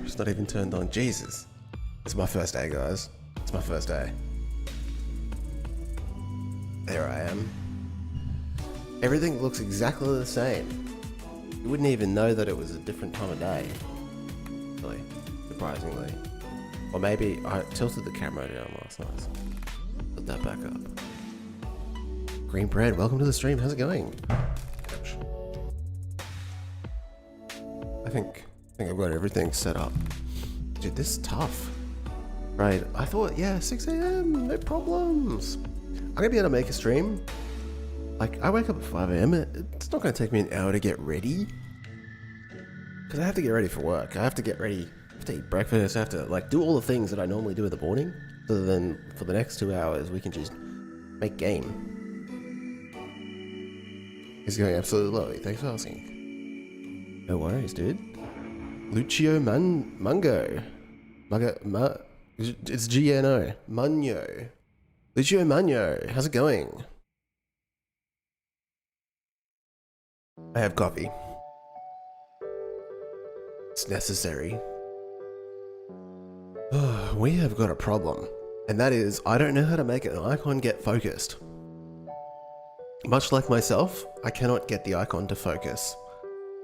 It's not even turned on. Jesus. It's my first day, guys. It's my first day. There I am. Everything looks exactly the same. You wouldn't even know that it was a different time of day. Really, surprisingly. Or maybe I tilted the camera down last night. So put that back up. Green Bread, welcome to the stream. How's it going? I think I've got everything set up. Dude, this is tough. Right, I thought, yeah, 6 a.m, no problems. I'm gonna be able to make a stream. Like, I wake up at 5 a.m. It's not gonna take me an hour to get ready. Because I have to get ready for work. I have to get ready, I have to eat breakfast, I have to, like, do all the things that I normally do in the morning. So then, for the next 2 hours, we can just make game. He's going absolutely lovely. Thanks for asking. No worries, dude. Lucio Mungo. It's GNO. Munyo. Lucio Munyo. How's it going? I have coffee. It's necessary. We have got a problem. And that is, I don't know how to make an icon get focused. Much like myself, I cannot get the icon to focus.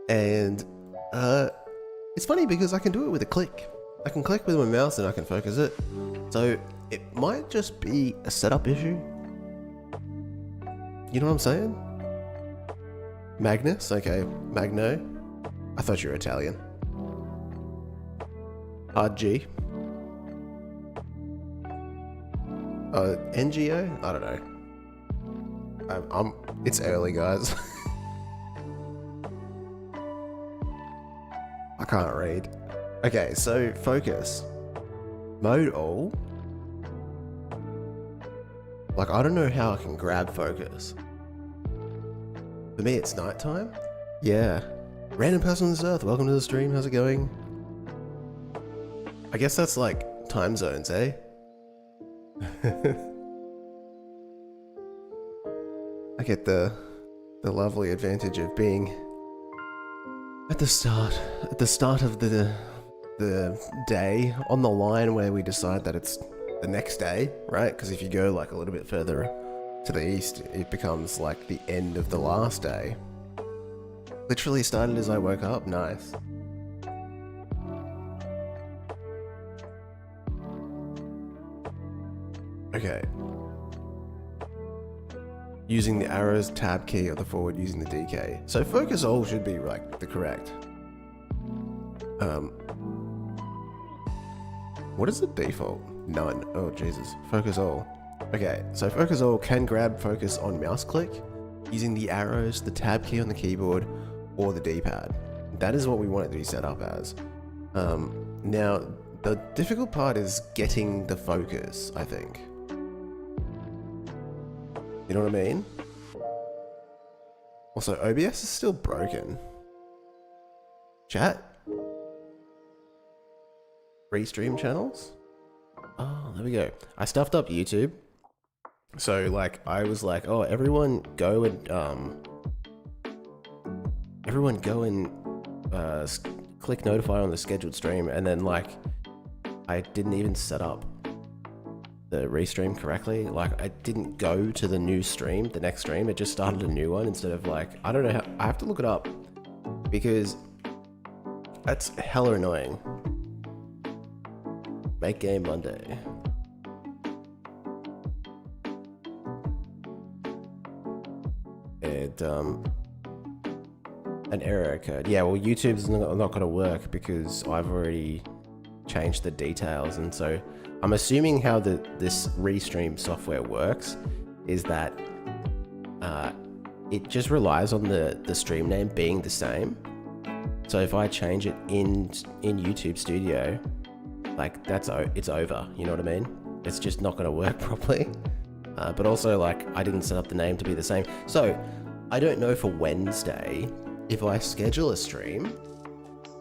And it's funny because I can do it with a click. I can click with my mouse and I can focus it. So it might just be a setup issue. You know what I'm saying? Magnus? Okay, Magno. I thought you were Italian. Hard G. NGO? I don't know. It's early, guys. I can't read. Okay, so focus. Mode all. Like, I don't know how I can grab focus. For me, it's nighttime. Yeah. Random person on this earth, welcome to the stream. How's it going? I guess that's like time zones, eh? I get the lovely advantage of being at the start of the day, on the line where we decide that it's the next day, right? Because if you go like a little bit further to the east, it becomes like the end of the last day. Literally started as I woke up. Nice. Okay. Using the arrows tab key or the forward using the DK. So focus all should be like the correct. What is the default? None. Oh Jesus. Focus all. Okay, so focus all can grab focus on mouse click using the arrows, the tab key on the keyboard, or the D-pad. That is what we want it to be set up as. Now, the difficult part is getting the focus, I think. You know what I mean? Also, OBS is still broken. Chat? Restream channels? Oh, there we go. I stuffed up YouTube. So, like, I was like, oh, everyone go and, click notify on the scheduled stream. And then, like, I didn't even set up the restream correctly. Like, I didn't go to the new stream, the next stream. It just started a new one instead of like, I don't know how, I have to look it up because that's hella annoying. Make game Monday. And an error occurred. Yeah, well, YouTube's not going to work because I've already changed the details, and so I'm assuming how this restream software works is that it just relies on the stream name being the same. So if I change it in YouTube Studio, like it's over. You know what I mean? It's just not going to work properly. But also, like, I didn't set up the name to be the same. So I don't know for Wednesday if I schedule a stream,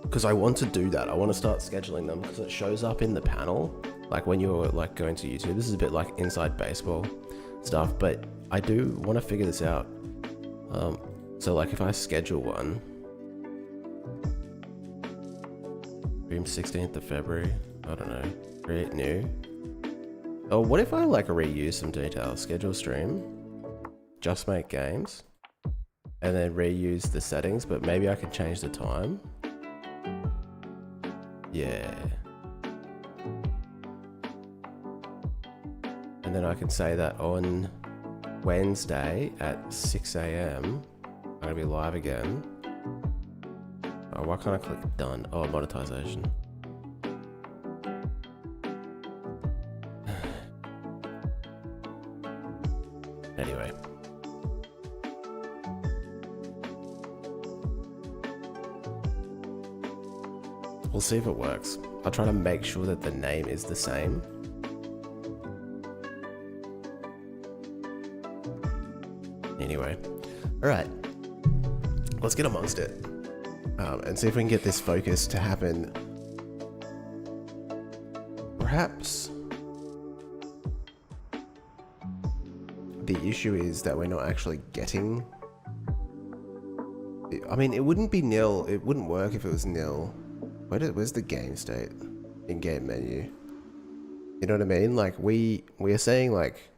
because I want to do that. I want to start scheduling them because it shows up in the panel. Like when you're like going to YouTube, this is a bit like inside baseball stuff, but I do want to figure this out. So like if I schedule one, Stream 16th of February. I don't know. Create new. Oh, what if I like reuse some details? Schedule stream. Just make games. And then reuse the settings, but maybe I can change the time. Yeah. And then I can say that on Wednesday at 6 AM, I'm gonna be live again. Oh, why can't I click done? Oh, monetization. Anyway. We'll see if it works. I'll try to make sure that the name is the same. Anyway, all right, let's get amongst it and see if we can get this focus to happen. Perhaps the issue is that we're not actually getting. I mean, it wouldn't be nil. It wouldn't work if it was nil. Where's the game state? In-game menu. You know what I mean? Like we are saying like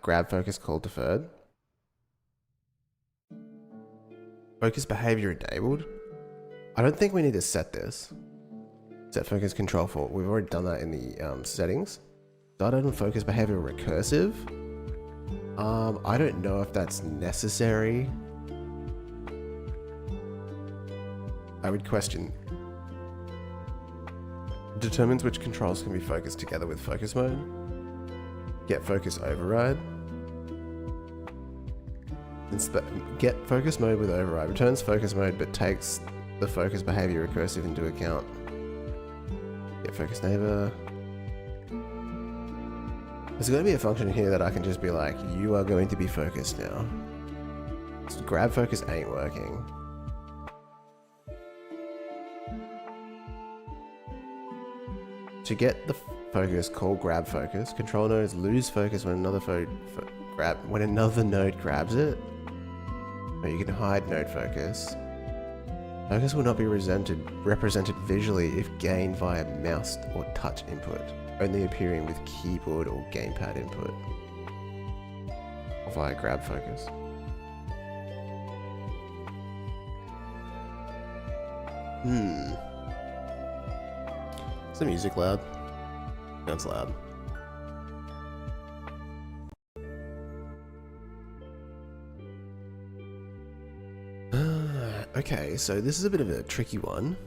grab focus call deferred. Focus behavior enabled. I don't think we need to set this. Set focus control for. We've already done that in the settings. Started on focus behavior recursive. I don't know if that's necessary. I would question. Determines which controls can be focused together with focus mode. Get focus override. Get focus mode with override. Returns focus mode but takes the focus behavior recursive into account. Get focus neighbor. There's going to be a function here that I can just be like, you are going to be focused now. So grab focus ain't working. To get the focus, call grab focus. Control nodes lose focus when another node grabs it. Or you can hide node focus. Focus will not be represented visually if gained via mouse or touch input, only appearing with keyboard or gamepad input. Or via grab focus. Is the music loud? Sounds loud. Okay, so this is a bit of a tricky one.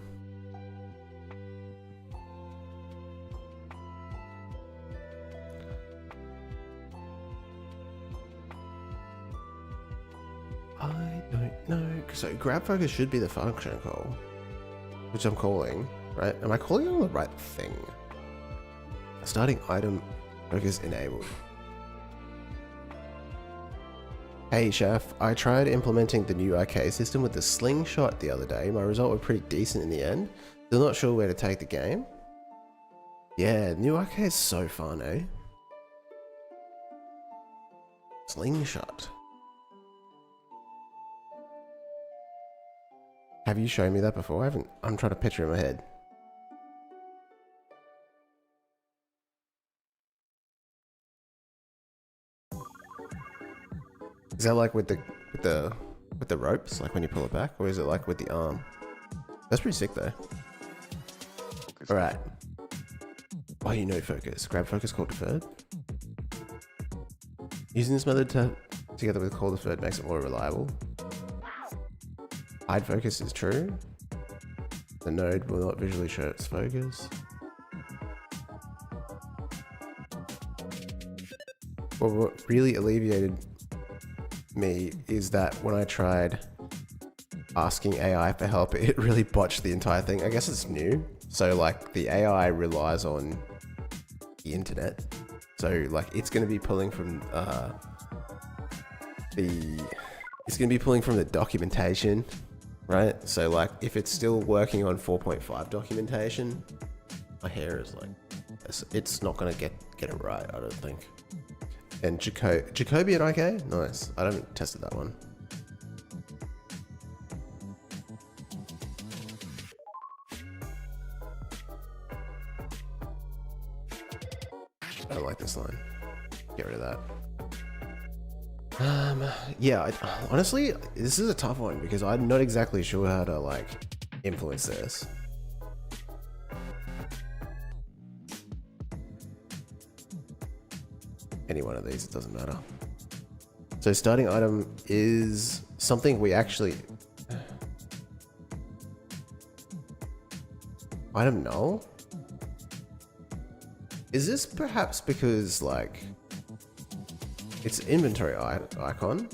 I don't know. So grab focus should be the function call, which I'm calling, right? Am I calling on the right thing? Starting item focus enabled. Hey Chaff, I tried implementing the new arcade system with the slingshot the other day. My result was pretty decent in the end. Still not sure where to take the game. Yeah, new arcade's so fun, eh? Slingshot. Have you shown me that before? I haven't. I'm trying to picture in my head. Is that like with the ropes, like when you pull it back, or is it like with the arm? That's pretty sick though. All right. Why you know focus? Grab focus call deferred. Using this method together with call deferred makes it more reliable. Hide focus is true. The node will not visually show its focus. What really alleviated me is that when I tried asking AI for help, it really botched the entire thing. I guess it's new. So like the AI relies on the internet. So like it's going to be pulling from the documentation, right? So like if it's still working on 4.5 documentation, my hair is like, it's not going to get it right, I don't think. And Jacoby and IK? Nice. I haven't tested that one. I don't like this line. Get rid of that. Yeah, honestly, this is a tough one because I'm not exactly sure how to like influence this. Any one of these, it doesn't matter. So starting item is something we actually... Item null? Is this perhaps because like it's inventory icon?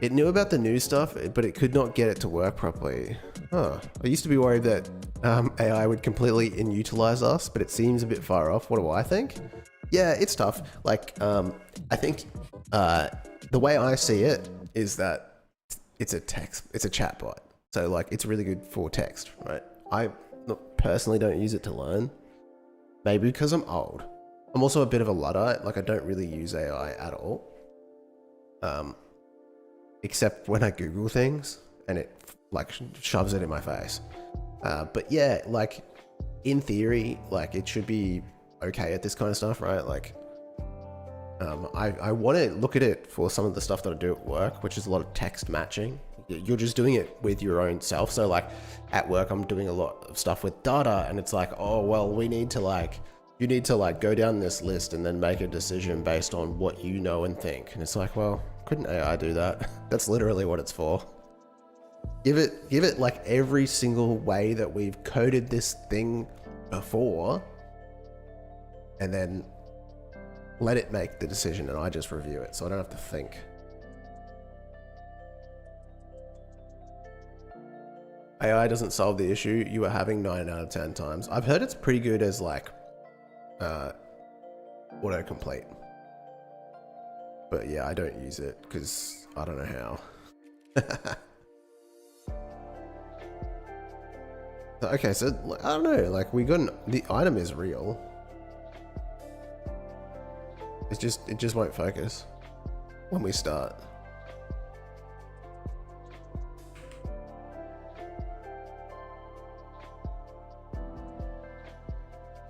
It knew about the new stuff, but it could not get it to work properly. Huh. I used to be worried that AI would completely inutilize us, but it seems a bit far off. What do I think? Yeah, it's tough. Like, I think the way I see it is that it's a chatbot. So like, it's really good for text, right? I personally don't use it to learn. Maybe because I'm old. I'm also a bit of a Luddite. Like, I don't really use AI at all. Except when I Google things and it like shoves it in my face. But yeah, like in theory, like it should be okay at this kind of stuff, right? Like, I want to look at it for some of the stuff that I do at work, which is a lot of text matching. You're just doing it with your own self. So like at work, I'm doing a lot of stuff with data, and it's like, oh, well, you need to like go down this list and then make a decision based on what you know and think. And it's like, well, couldn't AI do that? That's literally what it's for. Give it like every single way that we've coded this thing before, and then let it make the decision, and I just review it, so I don't have to think. AI doesn't solve the issue you are having 9 out of 10 times. I've heard it's pretty good as like autocomplete. But yeah, I don't use it because I don't know how. Okay, so I don't know, like the item is real. It just won't focus when we start.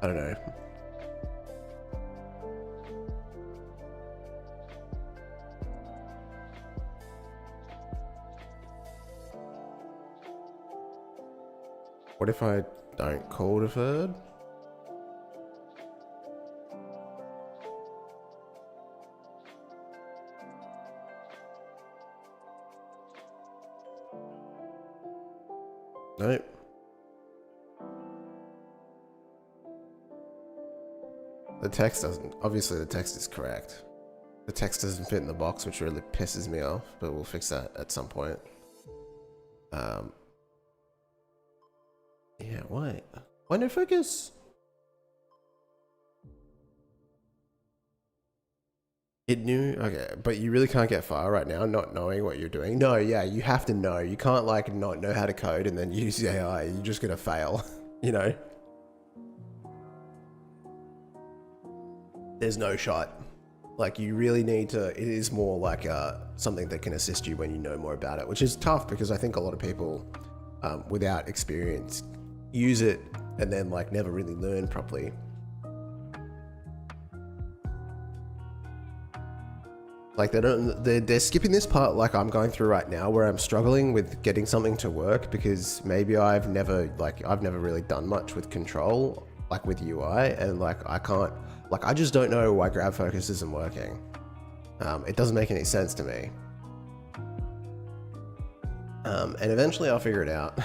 I don't know. What if I don't call deferred? Nope. The text doesn't, obviously the text is correct. The text doesn't fit in the box, which really pisses me off, but we'll fix that at some point. Yeah, why no focus? It knew, okay, but you really can't get far right now not knowing what you're doing. No, yeah, you have to know. You can't like not know how to code and then use the AI. You're just gonna fail, you know? There's no shot. Like, you really need to, it is more like something that can assist you when you know more about it, which is tough because I think a lot of people without experience use it and then like never really learn properly. Like they're skipping this part like I'm going through right now, where I'm struggling with getting something to work because maybe I've never really done much with control, like with UI, and like I just don't know why grab focus isn't working. It doesn't make any sense to me. And eventually I'll figure it out.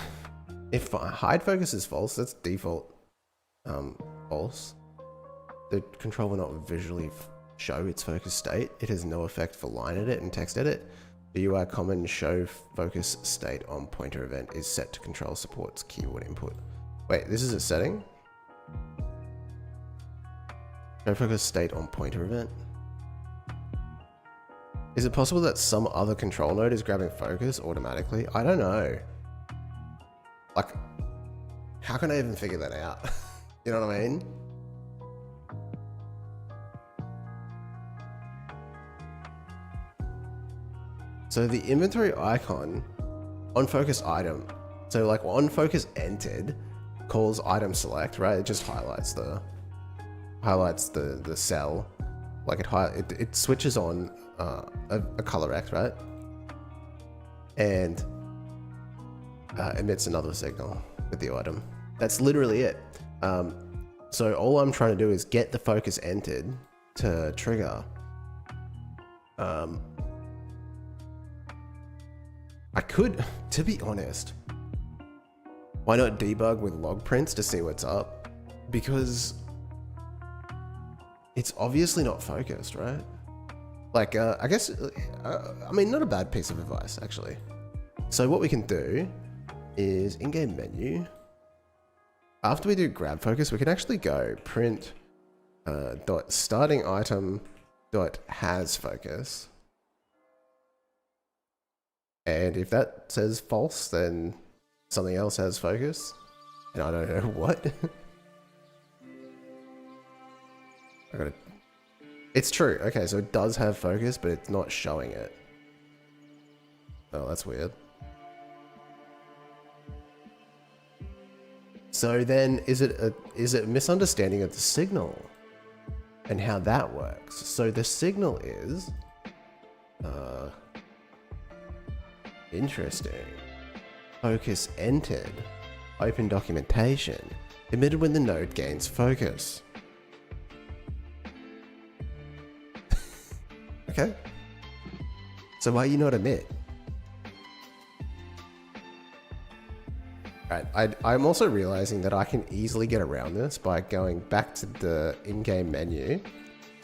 If hide focus is false, that's default false. The control will not visually show its focus state. It has no effect for line edit and text edit. The UI common show focus state on pointer event is set to control supports keyboard input. Wait, this is a setting? Show focus state on pointer event. Is it possible that some other control node is grabbing focus automatically? I don't know. Like, how can I even figure that out? You know what I mean? So the inventory icon on focus item, so like on focus entered, calls item select, right? It just highlights the cell, like it switches on a color X, right? And emits another signal with the item. That's literally it. So all I'm trying to do is get the focus entered to trigger. I could, to be honest, why not debug with log prints to see what's up? Because it's obviously not focused, right? Like, I guess, I mean, not a bad piece of advice, actually. So what we can do is in-game menu. After we do grab focus, we can actually go print dot starting item dot has focus. And if that says false, then something else has focus. And I don't know what. I gotta... It's true. Okay, so it does have focus, but it's not showing it. Oh, that's weird. So then, is it a misunderstanding of the signal and how that works? So the signal is... interesting. Focus entered. Open documentation. Emitted when the node gains focus. Okay. So why you not emit? Right, I'm also realizing that I can easily get around this by going back to the in-game menu.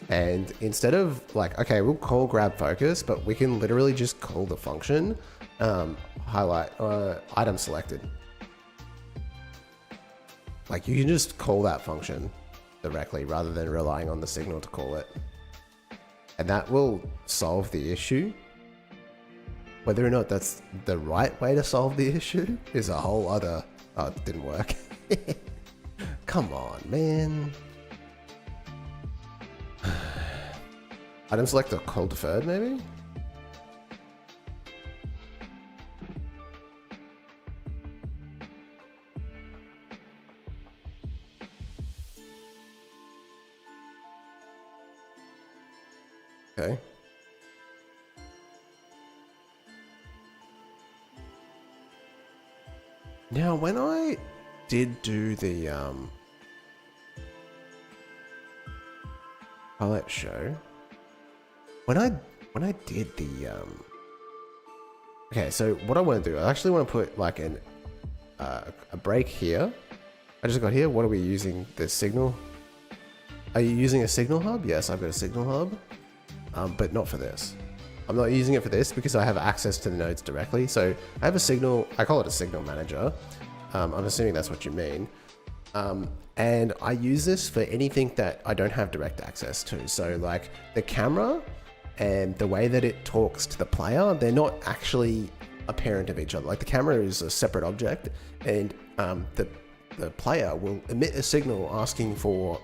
And instead of like, okay, we'll call grab focus, but we can literally just call the function highlight item selected. Like you can just call that function directly rather than relying on the signal to call it. And that will solve the issue. Whether or not that's the right way to solve the issue is a whole other... Oh, it didn't work. Come on, man. Item select or call deferred, maybe? Okay. Now, when I did do the highlight show, when I did the okay, so what I want to do, I actually want to put like a break here. I just got here. What are we using? The signal. Are you using a signal hub? Yes, I've got a signal hub, but not for this. I'm not using it for this because I have access to the nodes directly. So I have a signal, I call it a signal manager. I'm assuming that's what you mean. And I use this for anything that I don't have direct access to. So like the camera and the way that it talks to the player, they're not actually a parent of each other. Like the camera is a separate object and the player will emit a signal asking for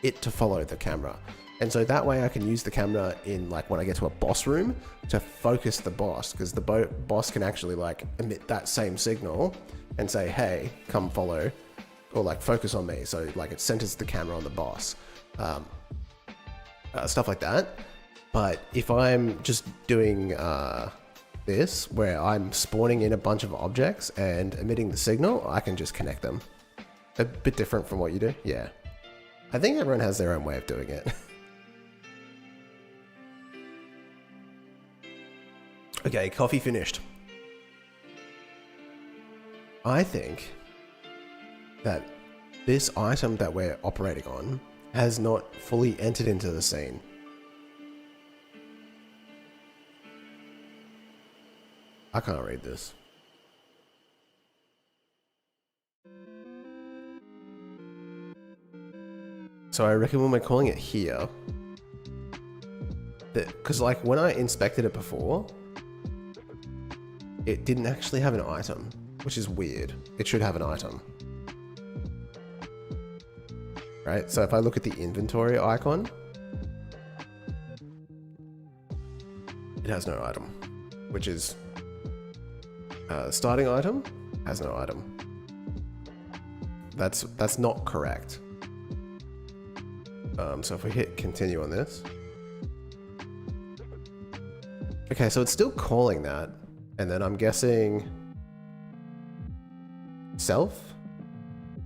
it to follow the camera. And so that way I can use the camera in like when I get to a boss room to focus the boss, because the boss can actually like emit that same signal and say, hey, come follow, or like focus on me. So like it centers the camera on the boss, stuff like that. But if I'm just doing this, where I'm spawning in a bunch of objects and emitting the signal, I can just connect them. A bit different from what you do. Yeah. I think everyone has their own way of doing it. Okay, coffee finished. I think that this item that we're operating on has not fully entered into the scene. I can't read this. So I reckon when we're calling it here, because like when I inspected it before, it didn't actually have an item, which is weird. It should have an item. Right, so if I look at the inventory icon, it has no item, which is starting item has no item. That's not correct. So if we hit continue on this. Okay, so it's still calling that. And then I'm guessing self,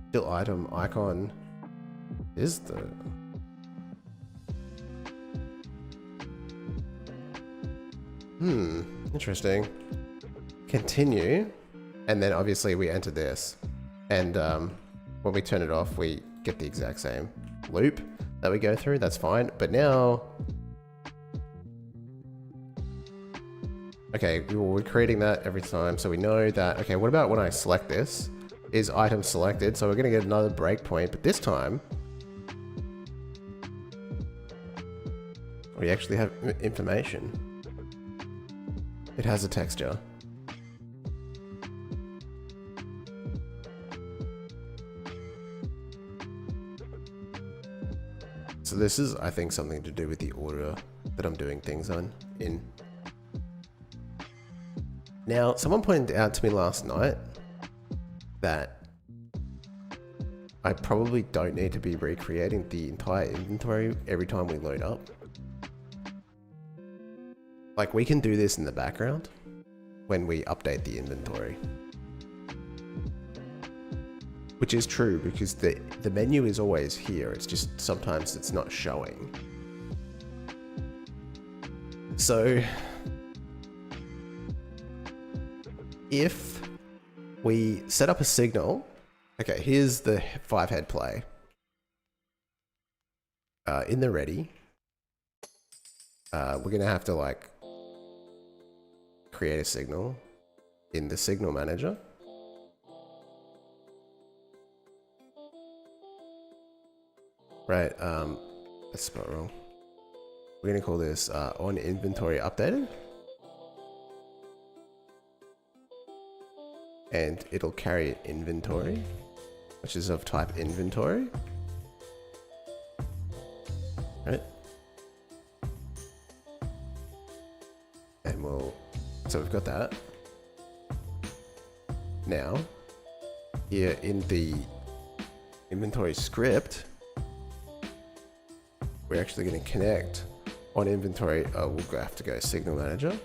still item icon is the... Interesting. Continue. And then obviously we enter this. And when we turn it off, we get the exact same loop that we go through. That's fine. But now... Okay, we're creating that every time. So we know that... Okay, what about when I select this? Is item selected? So we're going to get another breakpoint. But this time... we actually have information. It has a texture. So this is, I think, something to do with the order that I'm doing things in. Now, someone pointed out to me last night that I probably don't need to be recreating the entire inventory every time we load up. Like, we can do this in the background when we update the inventory. Which is true, because the menu is always here. It's just sometimes it's not showing. So if we set up a signal, okay, here's the 5-head play. In the ready, we're gonna have to like create a signal in the signal manager. Right, that's spelled wrong. We're gonna call this on inventory updated. And it'll carry inventory, which is of type inventory. Right. And so we've got that. Now, here in the inventory script, we're actually going to connect on inventory. We'll have to go signal manager.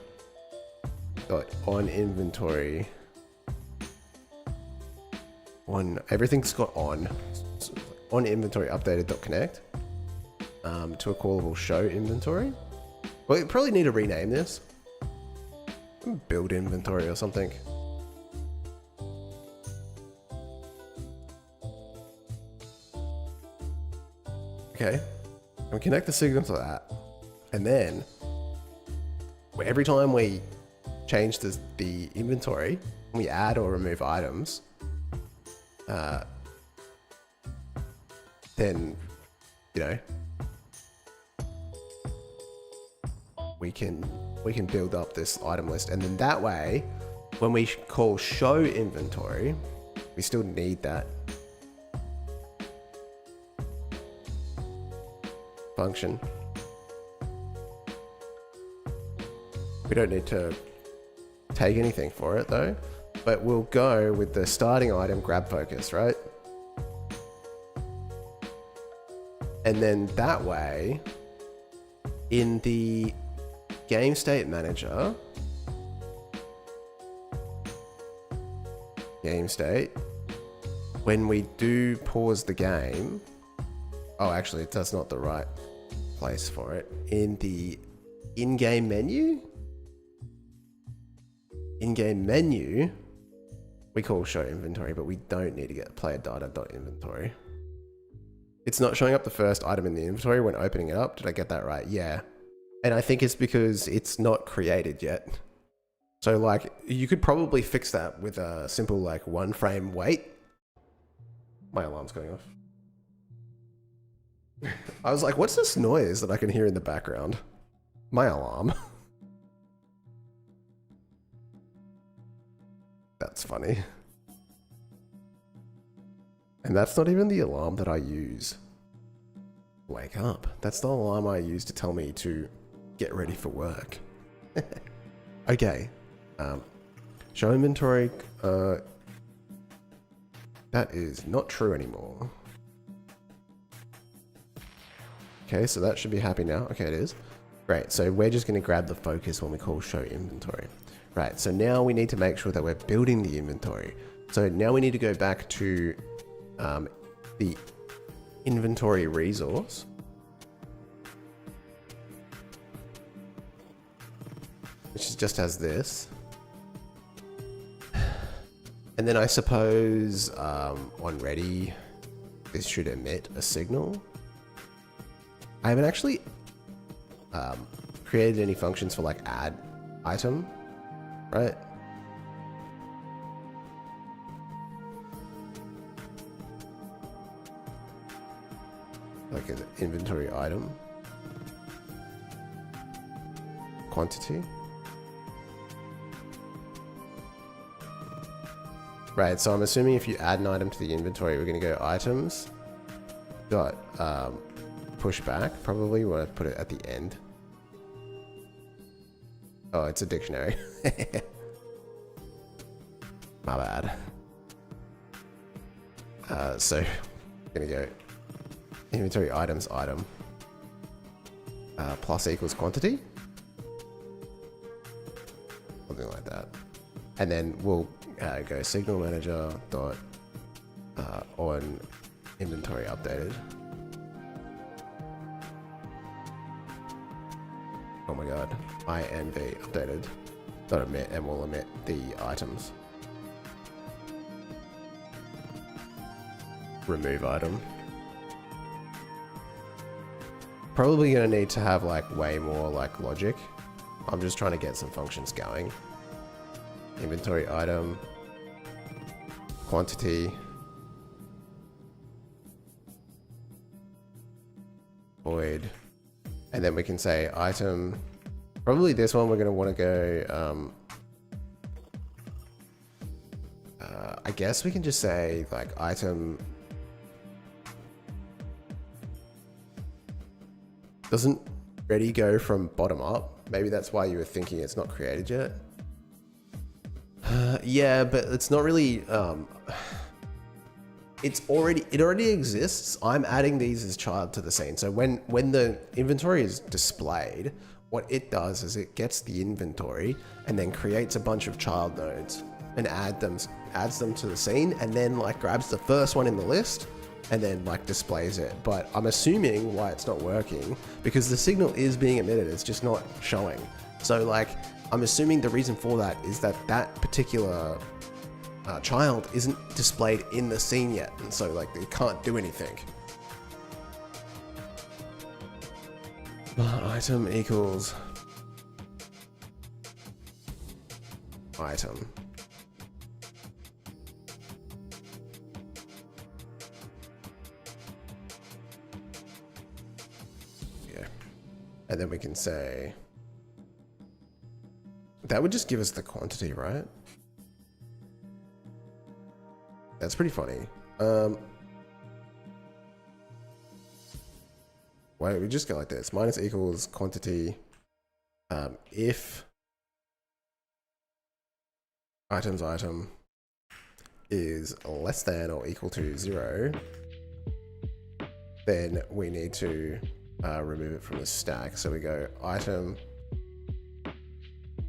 Got on inventory. Everything's got on inventory updated.connect to a callable show inventory. Well, you probably need to rename this. Build inventory or something. Okay. And connect the signal to that. And then every time we change the inventory, we add or remove items, then, you know, we can build up this item list. And then that way, when we call show inventory, we still need that function. We don't need to take anything for it though, but we'll go with the starting item grab focus, right? And then that way, in the game state manager, game state, when we do pause the game, oh, actually, that's not the right place for it. In the in-game menu, we call show inventory, but we don't need to get player data.inventory. It's not showing up the first item in the inventory when opening it up. Did I get that right? Yeah. And I think it's because it's not created yet. So like, you could probably fix that with a simple like 1 frame wait. My alarm's going off. I was like, what's this noise that I can hear in the background? My alarm. That's funny. And that's not even the alarm that I use. Wake up. That's the alarm I use to tell me to get ready for work. Okay. Show inventory. That is not true anymore. Okay, so that should be happy now. Okay, it is. Great, so we're just going to grab the focus when we call show inventory. Right, so now we need to make sure that we're building the inventory. So now we need to go back to the inventory resource. Which just has this. And then I suppose on ready, this should emit a signal. I haven't actually created any functions for like add item, right? Like an inventory item. Quantity. Right, so I'm assuming if you add an item to the inventory, we're going to go items dot push back. Probably want to put it at the end. Oh, it's a dictionary. My bad. So I'm going to go inventory items item plus equals quantity. Something like that. And then we'll go signal manager dot on inventory updated. Oh my god, INV updated dot emit, and we'll emit the items. Remove item. Probably gonna need to have like way more like logic. I'm just trying to get some functions going. Inventory item, quantity, void, and then we can say item. Probably this one we're going to want to go, I guess we can just say like item. Doesn't ready go from bottom up? Maybe that's why you were thinking it's not created yet. Yeah, but it's not really, it already exists. I'm adding these as child to the scene. So when the inventory is displayed, what it does is it gets the inventory and then creates a bunch of child nodes and adds them to the scene, and then like grabs the first one in the list and then like displays it. But I'm assuming why it's not working, because the signal is being emitted, it's just not showing. So like, I'm assuming the reason for that is that that particular child isn't displayed in the scene yet, and so like it can't do anything. Item equals item. Yeah, and then we can say that would just give us the quantity, right? That's pretty funny. Why don't we just go like this? Minus equals quantity. If items item is less than or equal to 0, then we need to remove it from the stack. So we go item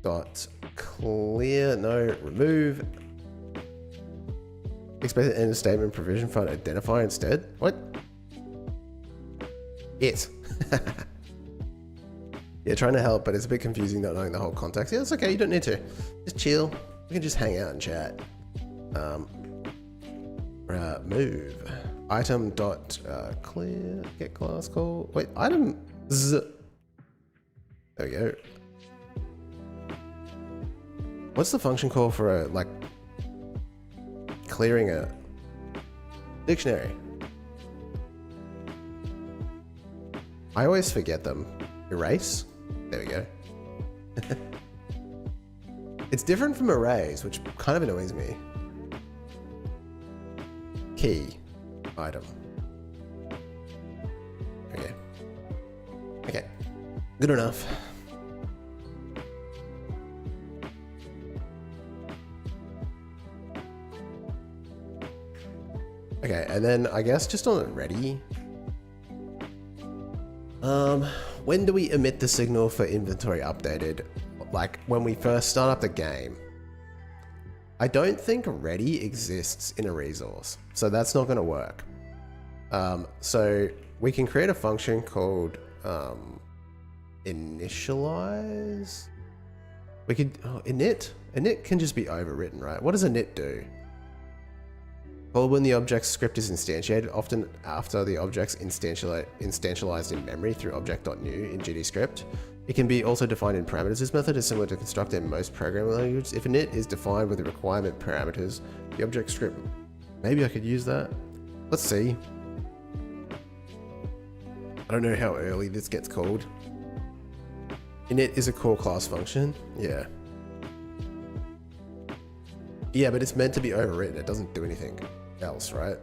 dot clear, no, remove expected end of statement provision fund identifier instead. What? It. Yeah, trying to help, but it's a bit confusing not knowing the whole context. Yeah, it's okay, you don't need to. Just chill. We can just hang out and chat. Move. Item dot clear, get class call. Wait, item z. There we go. What's the function call for a, like, clearing a dictionary? I always forget them. Erase? There we go. It's different from arrays, which kind of annoys me. Key. Item. Okay. Okay. Good enough. Okay, and then I guess just on ready. When do we emit the signal for inventory updated? Like when we first start up the game. I don't think ready exists in a resource, so that's not going to work. So we can create a function called initialize. We could init. Init can just be overwritten, right? What does init do? Well, when the object script is instantiated, often after the object's instantialized in memory through object.new in GDScript. It can be also defined in parameters. This method is similar to construct in most programming languages. If init is defined with the requirement parameters, the object script, maybe I could use that. Let's see. I don't know how early this gets called. Init is a core class function. Yeah. Yeah, but it's meant to be overwritten. It doesn't do anything else, right?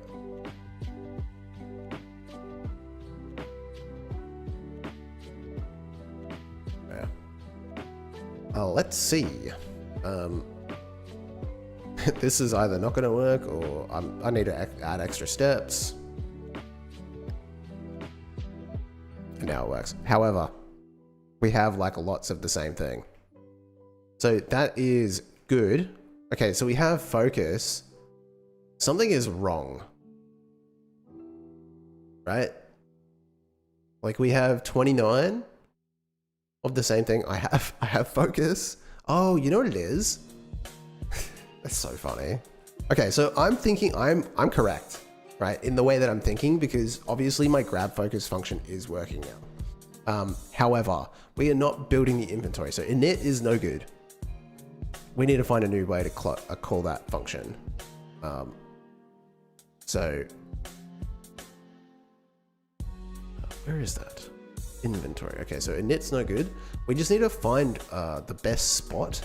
Yeah. Let's see. This is either not going to work or I need to add extra steps. And now it works. However, we have like lots of the same thing. So that is good. Okay, so we have focus. Something is wrong. Right? Like we have 29 of the same thing. I have focus. Oh, you know what it is? That's so funny. Okay, so I'm thinking I'm correct, right? In the way that I'm thinking, because obviously my grab focus function is working now. However, we are not building the inventory, so init is no good. We need to find a new way to call that function. So where is that? Inventory. Okay, so init's no good. We just need to find the best spot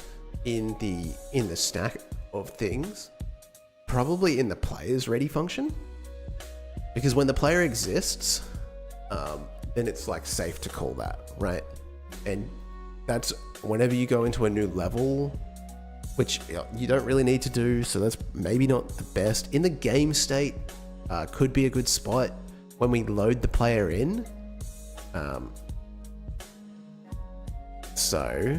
in the stack of things, probably in the player's ready function, because when the player exists, then it's like safe to call that, right? And that's whenever you go into a new level, which you don't really need to do, so that's maybe not the best. In the game state, could be a good spot when we load the player in. So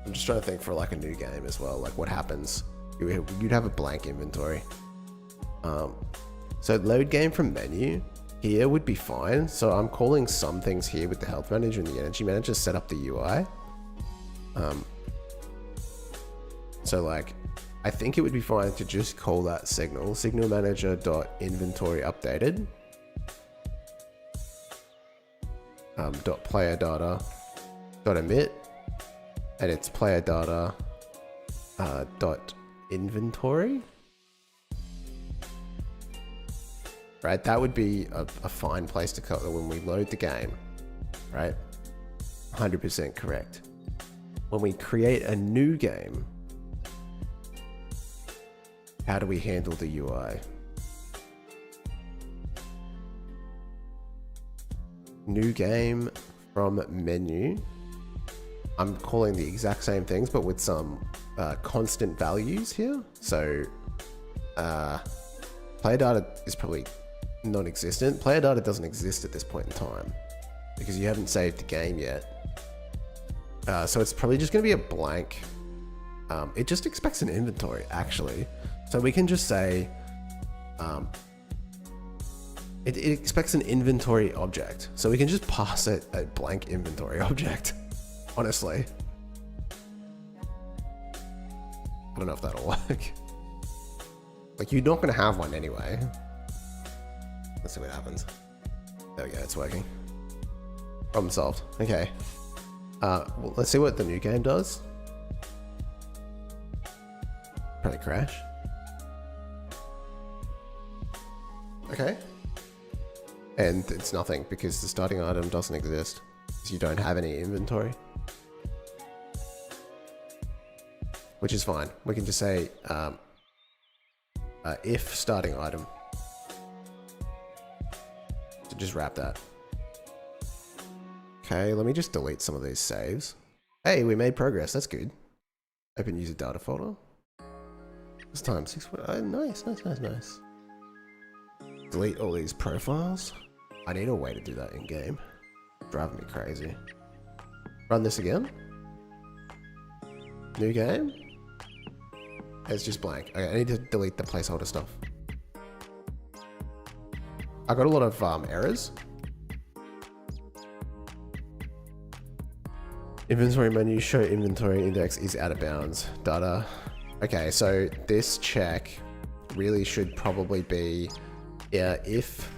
I'm just trying to think for like a new game as well, like what happens. You'd have a blank inventory. So load game from menu here would be fine. So I'm calling some things here with the health manager and the energy manager, set up the UI. So like, I think it would be fine to just call that signal manager dot inventory updated dot player data dot emit, and it's player data dot inventory. Right, that would be a fine place to call it when we load the game, right? 100% correct. When we create a new game, how do we handle the UI? New game from menu. I'm calling the exact same things, but with some constant values here. So player data is probably non-existent. Player data doesn't exist at this point in time because you haven't saved the game yet. So it's probably just going to be a blank. It just expects an inventory, actually. So we can just say it expects an inventory object. So we can just pass it a blank inventory object, honestly. I don't know if that'll work. Like, you're not going to have one anyway. Let's see what happens. There we go, it's working. Problem solved. Okay. Well, let's see what the new game does. Probably crash. Okay. And it's nothing because the starting item doesn't exist. Because you don't have any inventory. Which is fine. We can just say if starting item. So just wrap that. Okay, let me just delete some of these saves. Hey, we made progress. That's good. Open user data folder. This time 6. Oh, nice. Delete all these profiles. I need a way to do that in game. Driving me crazy. Run this again. New game. It's just blank. Okay, I need to delete the placeholder stuff. I got a lot of errors. Inventory menu, show inventory index is out of bounds. Data. Okay, so this check really should probably be if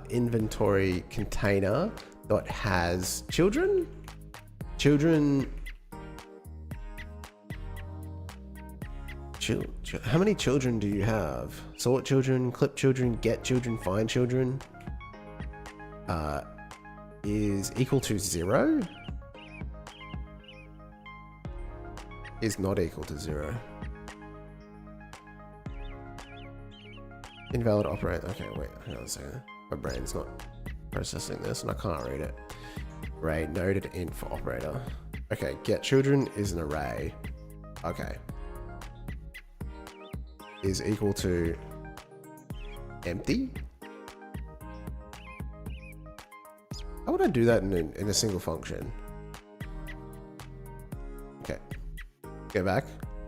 inventory container dot has children. How many children do you have? Sort children, clip children, get children, find children. Is equal to 0. Is not equal to 0. Invalid operator. Okay, wait, hang on a second. My brain's not processing this and I can't read it. Array noded int for operator. Okay, get children is an array. Okay. Is equal to empty. How would I do that in a single function? Okay. Go back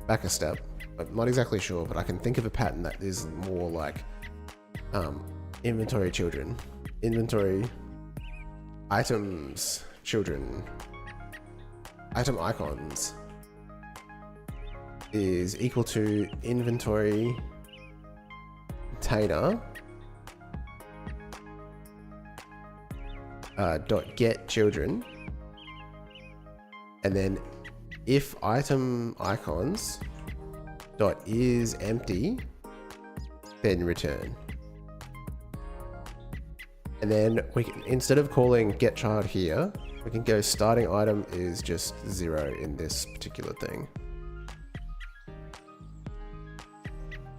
a step. I'm not exactly sure, but I can think of a pattern that is more like inventory children, inventory items children, item icons is equal to inventory container dot get children, and then if item icons dot is empty, then return. And then we can, instead of calling get child here, we can go starting item is just 0 in this particular thing.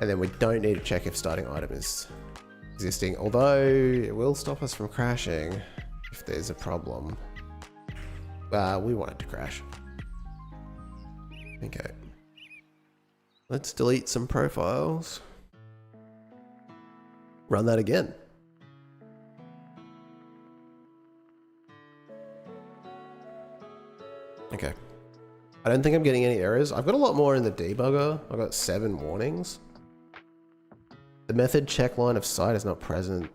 And then we don't need to check if starting item is existing, although it will stop us from crashing if there's a problem. We want it to crash. Okay. Let's delete some profiles. Run that again. Okay. I don't think I'm getting any errors. I've got a lot more in the debugger. I've got 7 warnings. The method check line of sight is not present.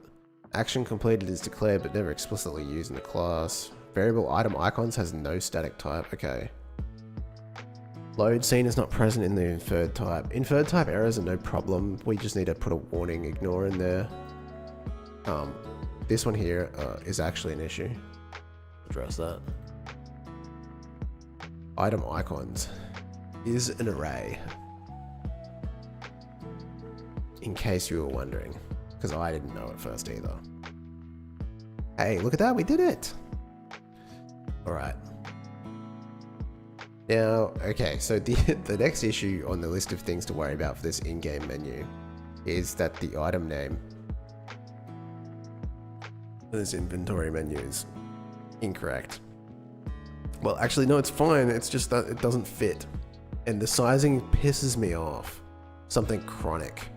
Action completed is declared but never explicitly used in the class. Variable item icons has no static type. Okay. Load scene is not present in the inferred type. Inferred type errors are no problem. We just need to put a warning ignore in there. This one here is actually an issue. Address that. Item icons is an array. In case you were wondering, because I didn't know at first either. Hey, look at that, we did it! Alright. Now, okay, so the next issue on the list of things to worry about for this in-game menu is that the item name, this inventory menu, is incorrect. Well, actually, no, it's fine. It's just that it doesn't fit. And the sizing pisses me off. Something chronic.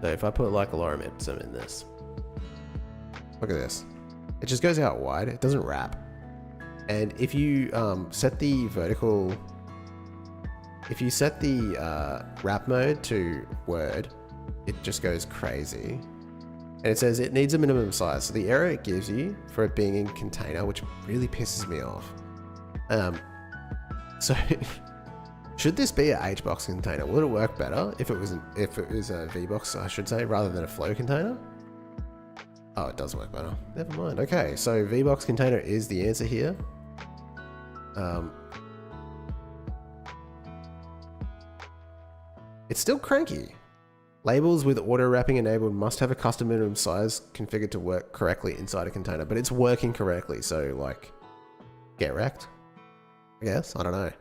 So if I put like a lorem ipsum in this, look at this. It just goes out wide. It doesn't wrap. And if you set the vertical, if you set the wrap mode to word, it just goes crazy. And it says it needs a minimum size. So the error it gives you for it being in container, which really pisses me off. So should this be a HBox container? Would it work better if it was a VBox, I should say, rather than a flow container? Oh, it does work better. Never mind. Okay, so VBox container is the answer here. It's still cranky. Labels with auto wrapping enabled must have a custom minimum size configured to work correctly inside a container, but it's working correctly. So like, get wrecked. I guess. I don't know.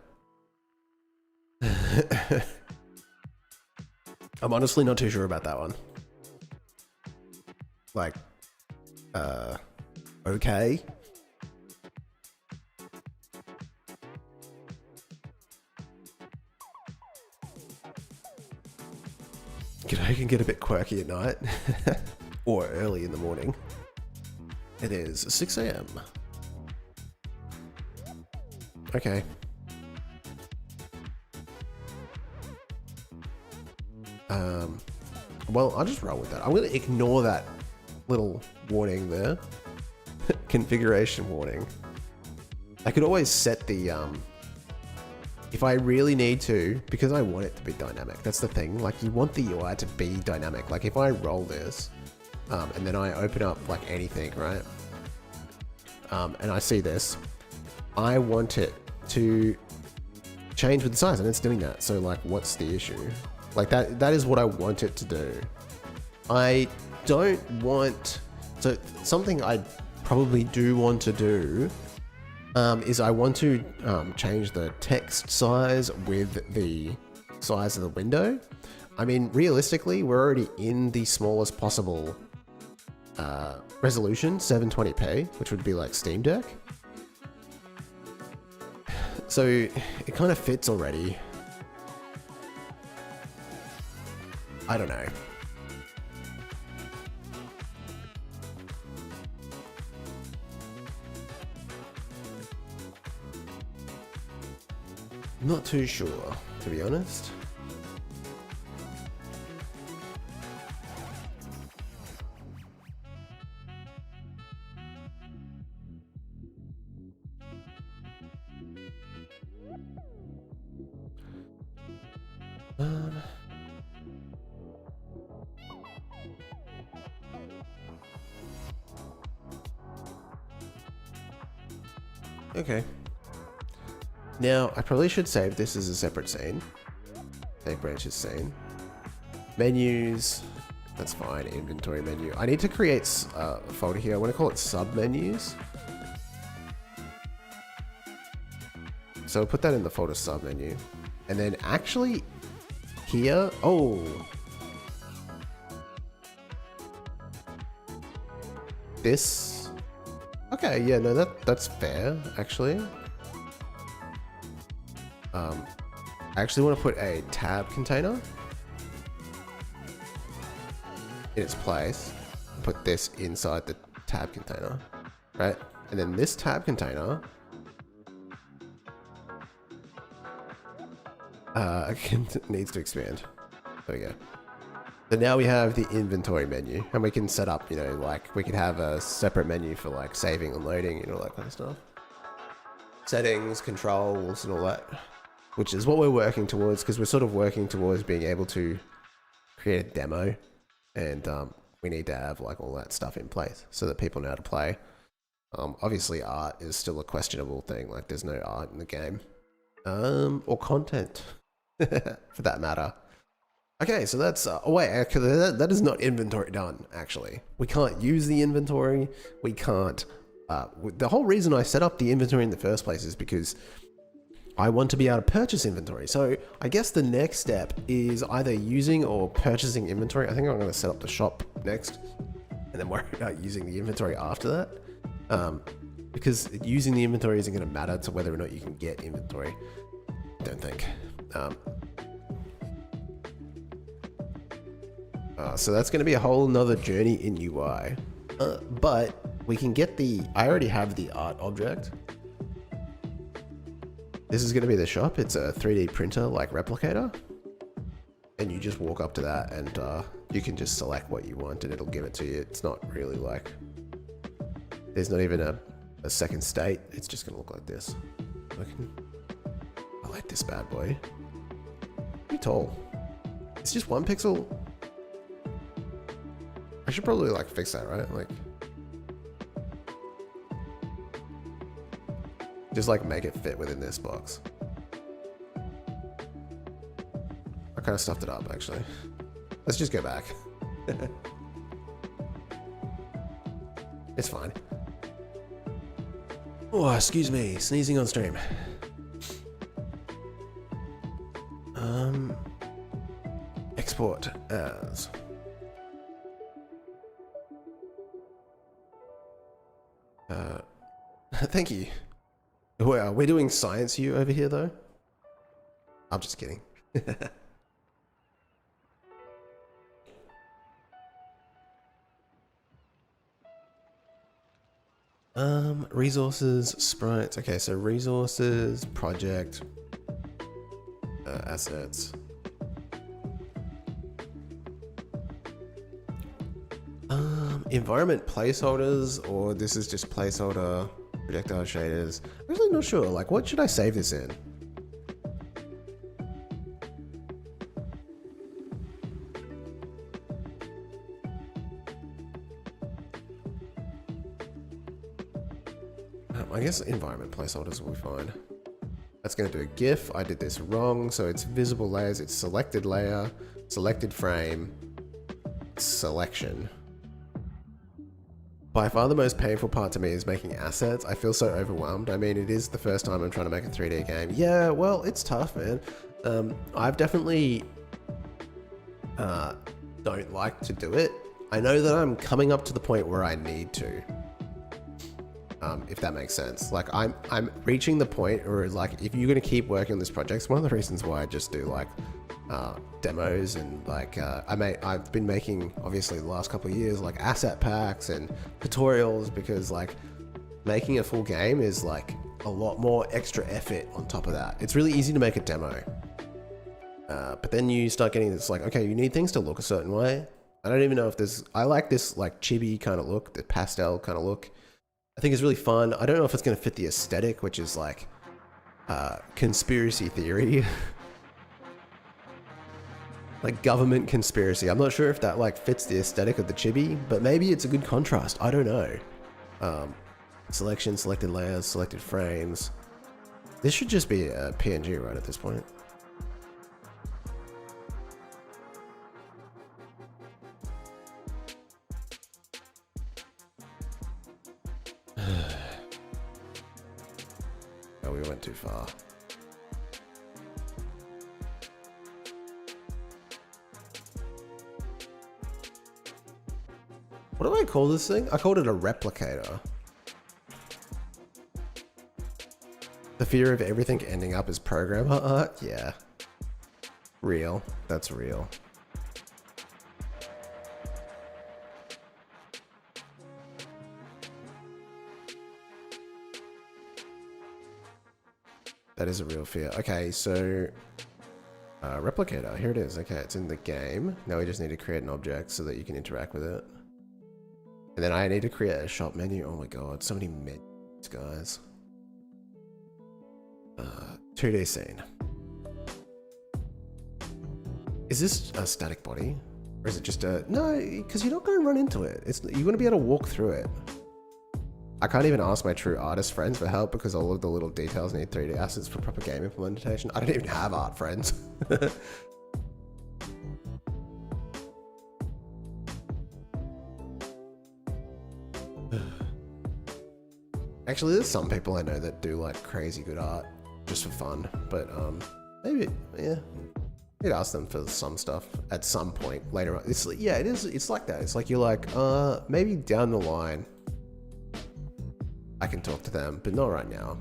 I'm honestly not too sure about that one. Like, okay. Godot can get a bit quirky at night. Or early in the morning. It is 6 a.m. Okay. Well, I'll just roll with that. I'm going to ignore that little warning there. Configuration warning. I could always set the, if I really need to, because I want it to be dynamic. That's the thing. Like, you want the UI to be dynamic. Like, if I roll this, and then I open up, like, anything, right? And I see this, I want it to change with the size, and it's doing that. So, like, what's the issue? Like, that is what I want it to do. I don't want... So, something I probably do want to do is I want to change the text size with the size of the window. I mean, realistically, we're already in the smallest possible resolution, 720p, which would be like Steam Deck. So it kind of fits already. I don't know. Not too sure, to be honest. Okay. Now, I probably should save this as a separate scene. Save branches scene. Menus. That's fine. Inventory menu. I need to create a folder here. I want to call it sub-menus. So I'll put that in the folder sub-menu. And then actually here... Oh! This... Okay, yeah, no, that's fair, actually. I actually want to put a tab container in its place. Put this inside the tab container, right? And then this tab container needs to expand. There we go. So now we have the inventory menu, and we can set up, you know, like we could have a separate menu for like saving and loading and all that kind of stuff. Settings, controls, and all that, which is what we're working towards, because we're sort of working towards being able to create a demo, and we need to have like all that stuff in place so that people know how to play. Obviously art is still a questionable thing, like there's no art in the game, or content for that matter. Okay, so that's, oh wait, actually that is not inventory done, actually. We can't use the inventory, we can't, the whole reason I set up the inventory in the first place is because I want to be able to purchase inventory. So I guess the next step is either using or purchasing inventory. I think I'm going to set up the shop next and then worry about using the inventory after that. Because using the inventory isn't going to matter to whether or not you can get inventory. I don't think. So that's going to be a whole nother journey in UI. But we can get the, I already have the art object. This is going to be the shop. It's a 3D printer like replicator. And you just walk up to that and you can just select what you want and it'll give it to you. It's not really like, there's not even a second state. It's just going to look like this. I like this bad boy. Pretty tall. It's just 1 pixel. I should probably like fix that, right? Like, just like make it fit within this box. I kind of stuffed it up actually. Let's just go back. It's fine. Oh, excuse me, sneezing on stream. Export as. Thank you. We're doing science you over here though? I'm just kidding. Resources, sprites. Okay, so resources, project, assets. Environment placeholders, or this is just placeholder projectile shaders. I'm really not sure. Like, what should I save this in? I guess environment placeholders will be fine. That's going to do a GIF. I did this wrong. So it's visible layers. It's selected layer, selected frame, selection. By far the most painful part to me is making assets. I feel so overwhelmed. I mean, it is the first time I'm trying to make a 3D game. Yeah, well, it's tough, man. I've definitely don't like to do it. I know that I'm coming up to the point where I need to. If that makes sense. Like I'm reaching the point where like, if you're going to keep working on this project, it's one of the reasons why I just do like demos and like I've been making obviously the last couple of years like asset packs and tutorials, because like making a full game is like a lot more extra effort on top of that. It's really easy to make a demo, but then you start getting this like, okay, you need things to look a certain way. I don't even know if there's, I like this like chibi kind of look, the pastel kind of look. I think it's really fun. I don't know if it's going to fit the aesthetic, which is like conspiracy theory. Like government conspiracy. I'm not sure if that like fits the aesthetic of the chibi, but maybe it's a good contrast. I don't know. Selection, selected layers, selected frames. This should just be a PNG right at this point. Oh, we went too far. What do I call this thing? I called it a replicator. The fear of everything ending up as programmer art? Yeah. Real. That's real. That is a real fear. Okay, so replicator, here it is. Okay, it's in the game. Now we just need to create an object so that you can interact with it. And then I need to create a shop menu. Oh my god, so many menus, guys. 2D scene. Is this a static body? Or is it just a... No, because you're not going to run into it. You're going to be able to walk through it. I can't even ask my true artist friends for help because all of the little details need 3D assets for proper game implementation. I don't even have art friends. Actually, there's some people I know that do like crazy good art just for fun, but maybe, yeah, you'd ask them for some stuff at some point later on. It's yeah, it is. It's like that. It's like you're like, maybe down the line I can talk to them, but not right now.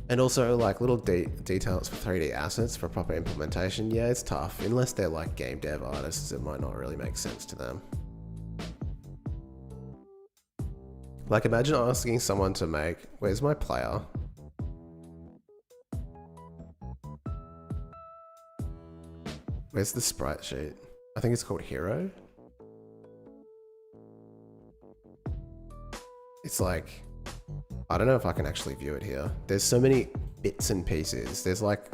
And also like little details for 3D assets for proper implementation. Yeah, it's tough. Unless they're like game dev artists, it might not really make sense to them. Like imagine asking someone to make, where's my player? Where's the sprite sheet? I think it's called Hero. It's like, I don't know if I can actually view it here. There's so many bits and pieces. There's like,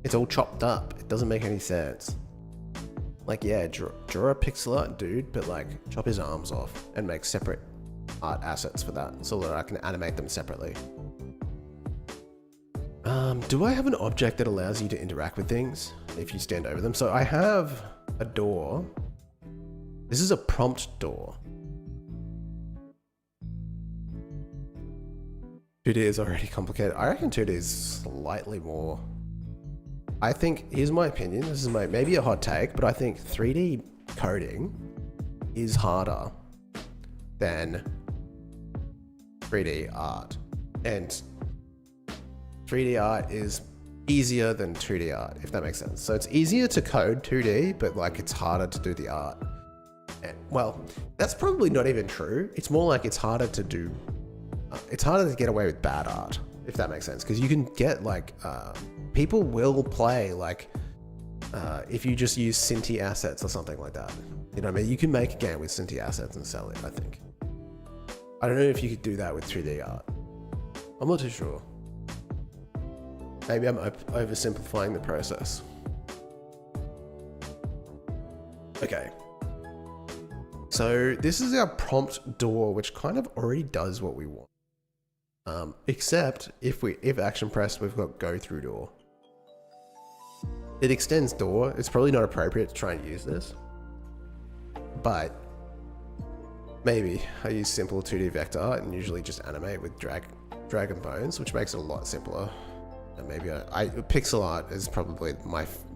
it's all chopped up. It doesn't make any sense. Like, yeah, draw a pixel art dude, but like chop his arms off and make separate art assets for that so that I can animate them separately. Do I have an object that allows you to interact with things if you stand over them? So I have a door. This is a prompt door. 2D is already complicated. I reckon 2D is slightly more. I think, here's my opinion, this is maybe a hot take, but I think 3D coding is harder than 3D art. And 3D art is easier than 2D art, if that makes sense. So it's easier to code 2D, but like it's harder to do the art. And, well, that's probably not even true. It's more like it's harder to do, it's harder to get away with bad art, if that makes sense. Because you can get like, people will play like, if you just use Cinti assets or something like that. You know what I mean? You can make a game with Cinti assets and sell it, I think. I don't know if you could do that with 3D art. I'm not too sure. Maybe I'm oversimplifying the process. Okay. So this is our prompt door, which kind of already does what we want. Except if action pressed, we've got go through door. It extends door. It's probably not appropriate to try and use this, but maybe I use simple 2D vector art and usually just animate with drag and bones, which makes it a lot simpler. And maybe pixel art is probably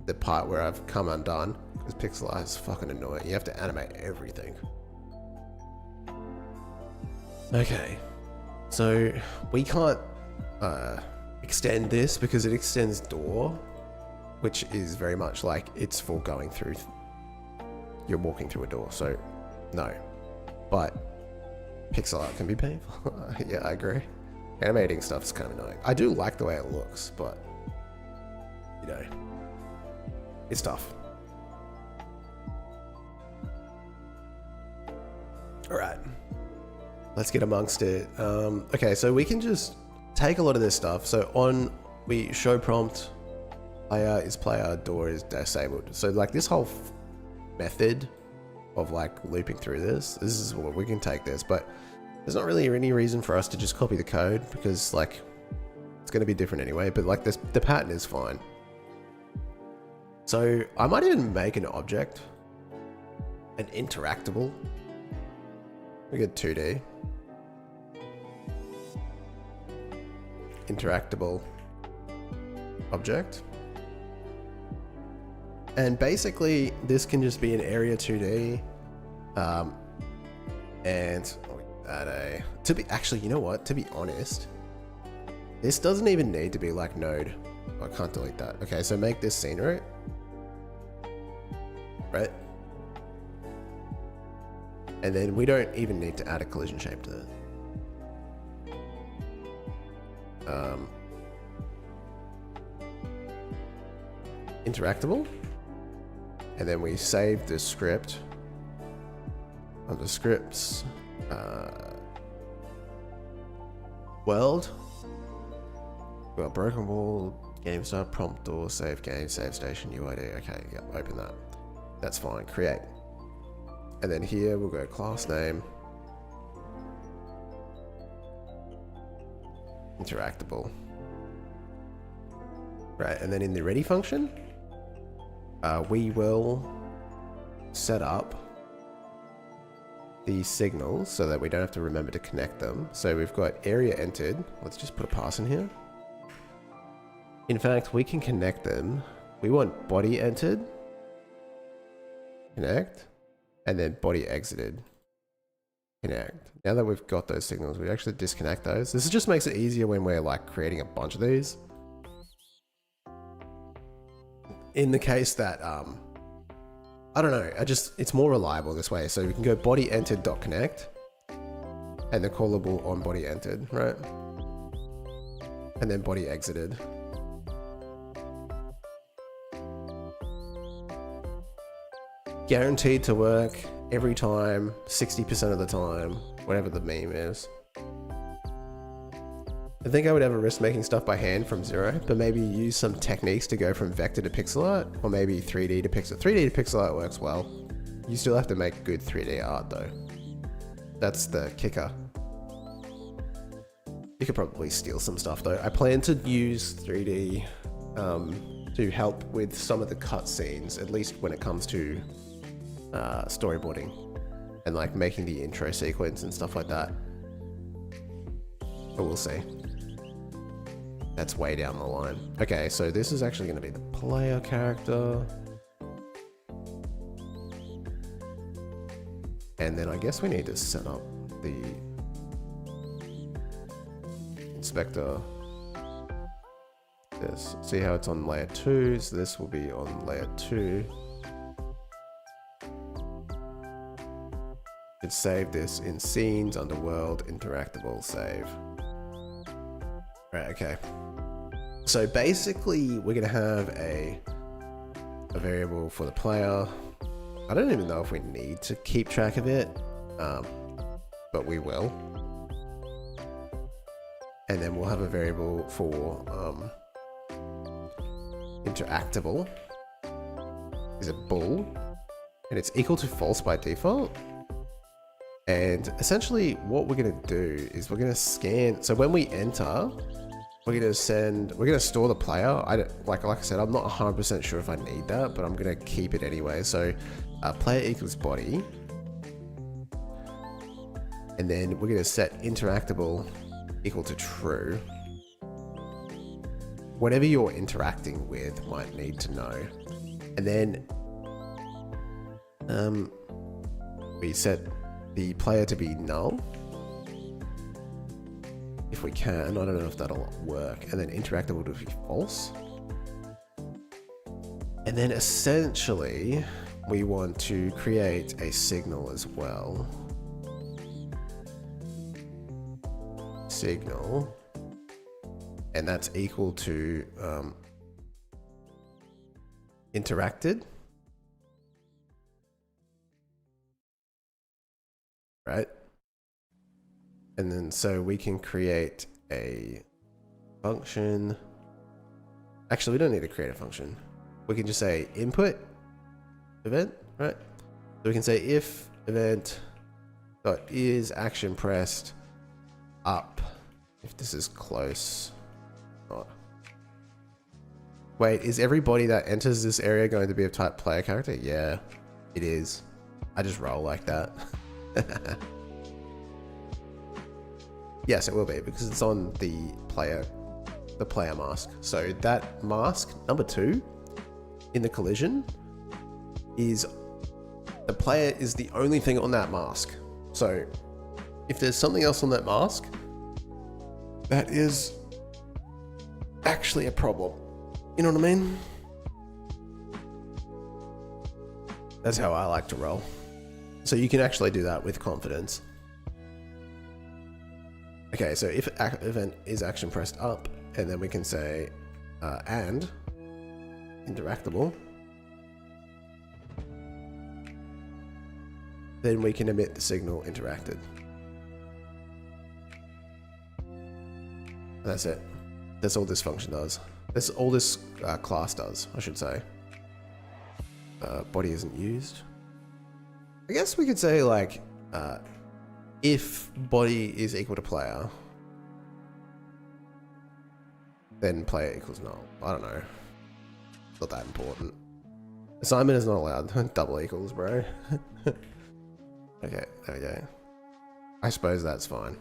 the part where I've come undone, because pixel art is fucking annoying. You have to animate everything. Okay, so we can't extend this because it extends door, which is very much like it's for going through. You're walking through a door, so no. But pixel art can be painful. Yeah, I agree. Animating stuff is kind of annoying. I do like the way it looks, but you know, it's tough. All right, let's get amongst it. Okay, so we can just take a lot of this stuff. So we show prompt, player is player, door is disabled. So like this whole method of like looping through this is what we can take this, but there's not really any reason for us to just copy the code because like it's going to be different anyway, but like the pattern is fine. So I might even make an object, an interactable. We get 2D. Interactable object. And basically this can just be an area 2D. And actually, you know what? To be honest, this doesn't even need to be like node. Oh, I can't delete that. Okay, so make this scenery. Right? And then we don't even need to add a collision shape to that. Interactable. And then we save the script under scripts. World. We got broken wall, game start, prompt door, save game, save station, UID. Okay, yeah, open that. That's fine. Create. And then here we'll go class name, interactable. Right, and then in the ready function, we will set up the signals so that we don't have to remember to connect them. So we've got area entered. Let's just put a pass in here. In fact, we can connect them. We want body entered, connect, and then body exited, connect. Now that we've got those signals, we actually disconnect those. This just makes it easier when we're like creating a bunch of these. In the case that, I don't know, it's more reliable this way. So we can go body entered dot connect and the callable on body entered, right? And then body exited. Guaranteed to work every time, 60% of the time, whatever the meme is. I think I would ever risk making stuff by hand from zero, but maybe use some techniques to go from vector to pixel art, or maybe 3D to pixel. 3D to pixel art works well. You still have to make good 3D art though. That's the kicker. You could probably steal some stuff though. I plan to use 3D to help with some of the cutscenes, at least when it comes to storyboarding and like making the intro sequence and stuff like that. But we'll see. That's way down the line. Okay, so this is actually going to be the player character. And then I guess we need to set up the inspector. This, see how it's on layer 2, so this will be on layer 2. You can save this in scenes, underworld, interactable, save. Right, okay. So basically we're gonna have a variable for the player. I don't even know if we need to keep track of it, but we will. And then we'll have a variable for interactable is a bool, and it's equal to false by default. And essentially what we're going to do is we're going to scan. So when we enter, we're going to store the player. Like I said, I'm not 100% sure if I need that, but I'm going to keep it anyway. So player equals body, and then we're going to set interactable equal to true. Whatever you're interacting with might need to know. And then we set the player to be null if we can. I don't know if that'll work. And then interactable to be false. And then essentially we want to create a signal as well. Signal. And that's equal to interacted, right? And then so we can create a function. Actually, we don't need to create a function. We can just say input event, right? So we can say if event dot is action pressed up, if this is close. Not. Wait, is everybody that enters this area going to be of type player character? Yeah, it is. I just roll like that. Yes, it will be because it's on the player mask. So that mask number 2 in the collision is the player is the only thing on that mask. So if there's something else on that mask, that is actually a problem. You know what I mean? That's how I like to roll. So you can actually do that with confidence. Okay, so if event is action pressed up, and then we can say and interactable, then we can emit the signal interacted. And that's it. That's all this function does. That's all this class does, I should say. Body isn't used. I guess we could say like, if body is equal to player, then player equals null. I don't know. It's not that important. Assignment is not allowed. Double equals, bro. Okay, there we go. I suppose that's fine.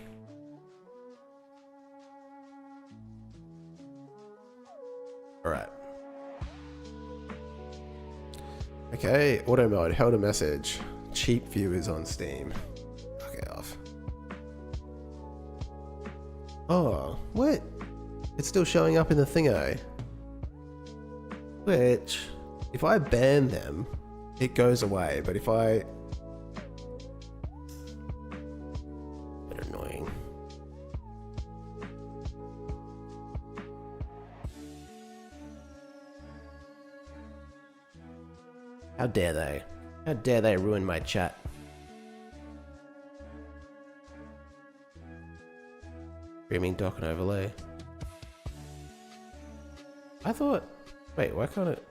Alright. Okay, auto mode, held a message. Cheap viewers on Steam. Okay, off. Oh, what? It's still showing up in the thingo. Which, if I ban them, it goes away, but if I... Bit annoying. How dare they? How dare they ruin my chat? Streaming dock and overlay. I thought... Wait, why can't it...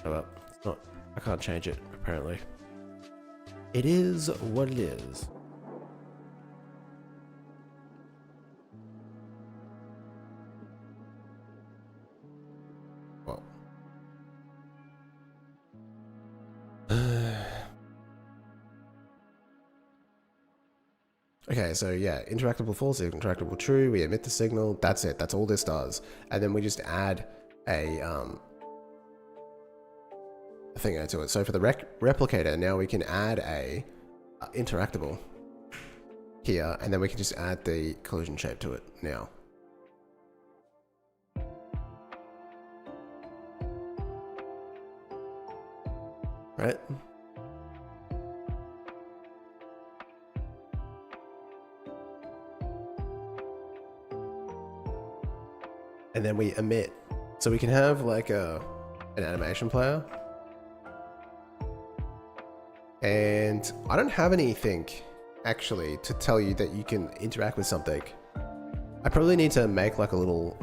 Oh well, it's not... I can't change it, apparently. It is what it is. Well... Okay, so yeah, interactable false, interactable true, we emit the signal, that's it, that's all this does. And then we just add a thing to it. So for the replicator, now we can add a interactable here, and then we can just add the collision shape to it now. Right? And then we emit. So we can have like an animation player. And I don't have anything actually to tell you that you can interact with something. I probably need to make like a little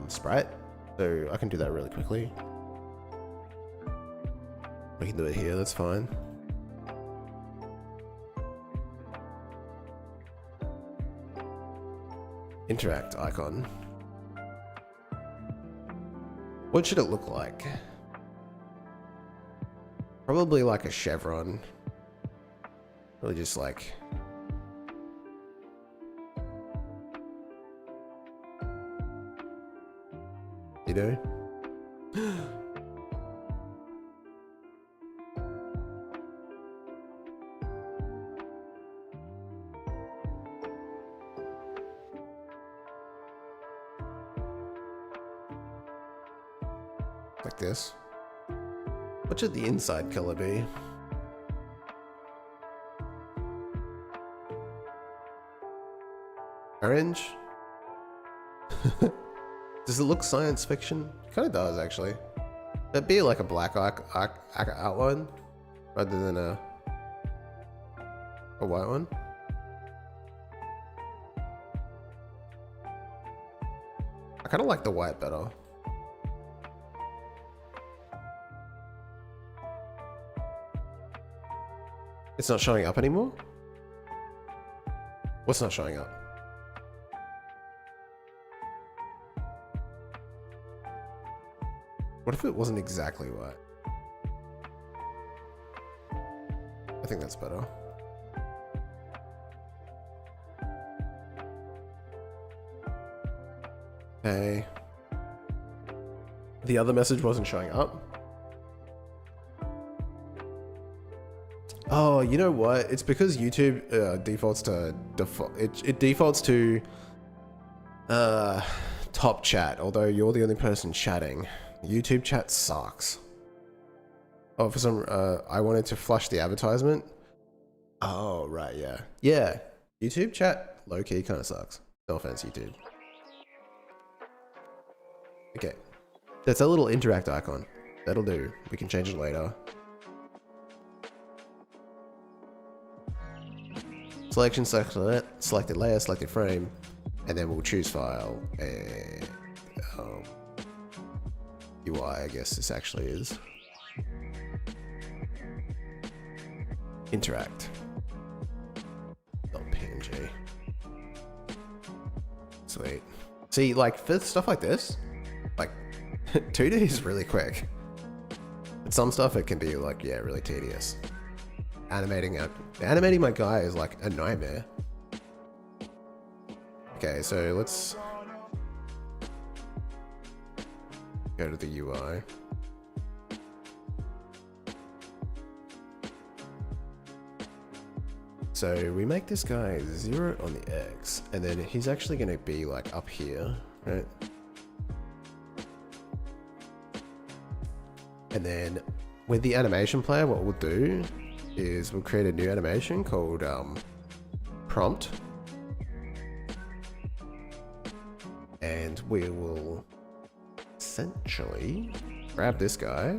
sprite. So I can do that really quickly. We can do it here, that's fine. Interact icon. What should it look like? Probably like a chevron. Really just like... You know? Like this. What should the inside color be? Orange? Does it look science fiction? It kind of does, actually. It'd be like a black outline rather than a white one. I kind of like the white better. It's not showing up anymore? What's not showing up? What if it wasn't exactly white? I think that's better. Okay. The other message wasn't showing up. Oh, you know what? It's because YouTube defaults to it defaults to top chat, although you're the only person chatting. YouTube chat sucks. Oh, for some I wanted to flush the advertisement. Oh, right, yeah. Yeah. YouTube chat low-key kind of sucks. No offense, YouTube. Okay. That's a little interact icon. That'll do. We can change it later. Selection, selected layer, selected frame, and then we'll choose file and UI, I guess this actually is. Interact. .png. Sweet. See, like for stuff like this, like 2D is really quick. But some stuff it can be like, yeah, really tedious. Animating my guy is like a nightmare. Okay, so let's go to the UI. So we make this guy 0 on the X, and then he's actually going to be like up here, right? And then with the animation player, what we'll do is we'll create a new animation called prompt, and we will essentially grab this guy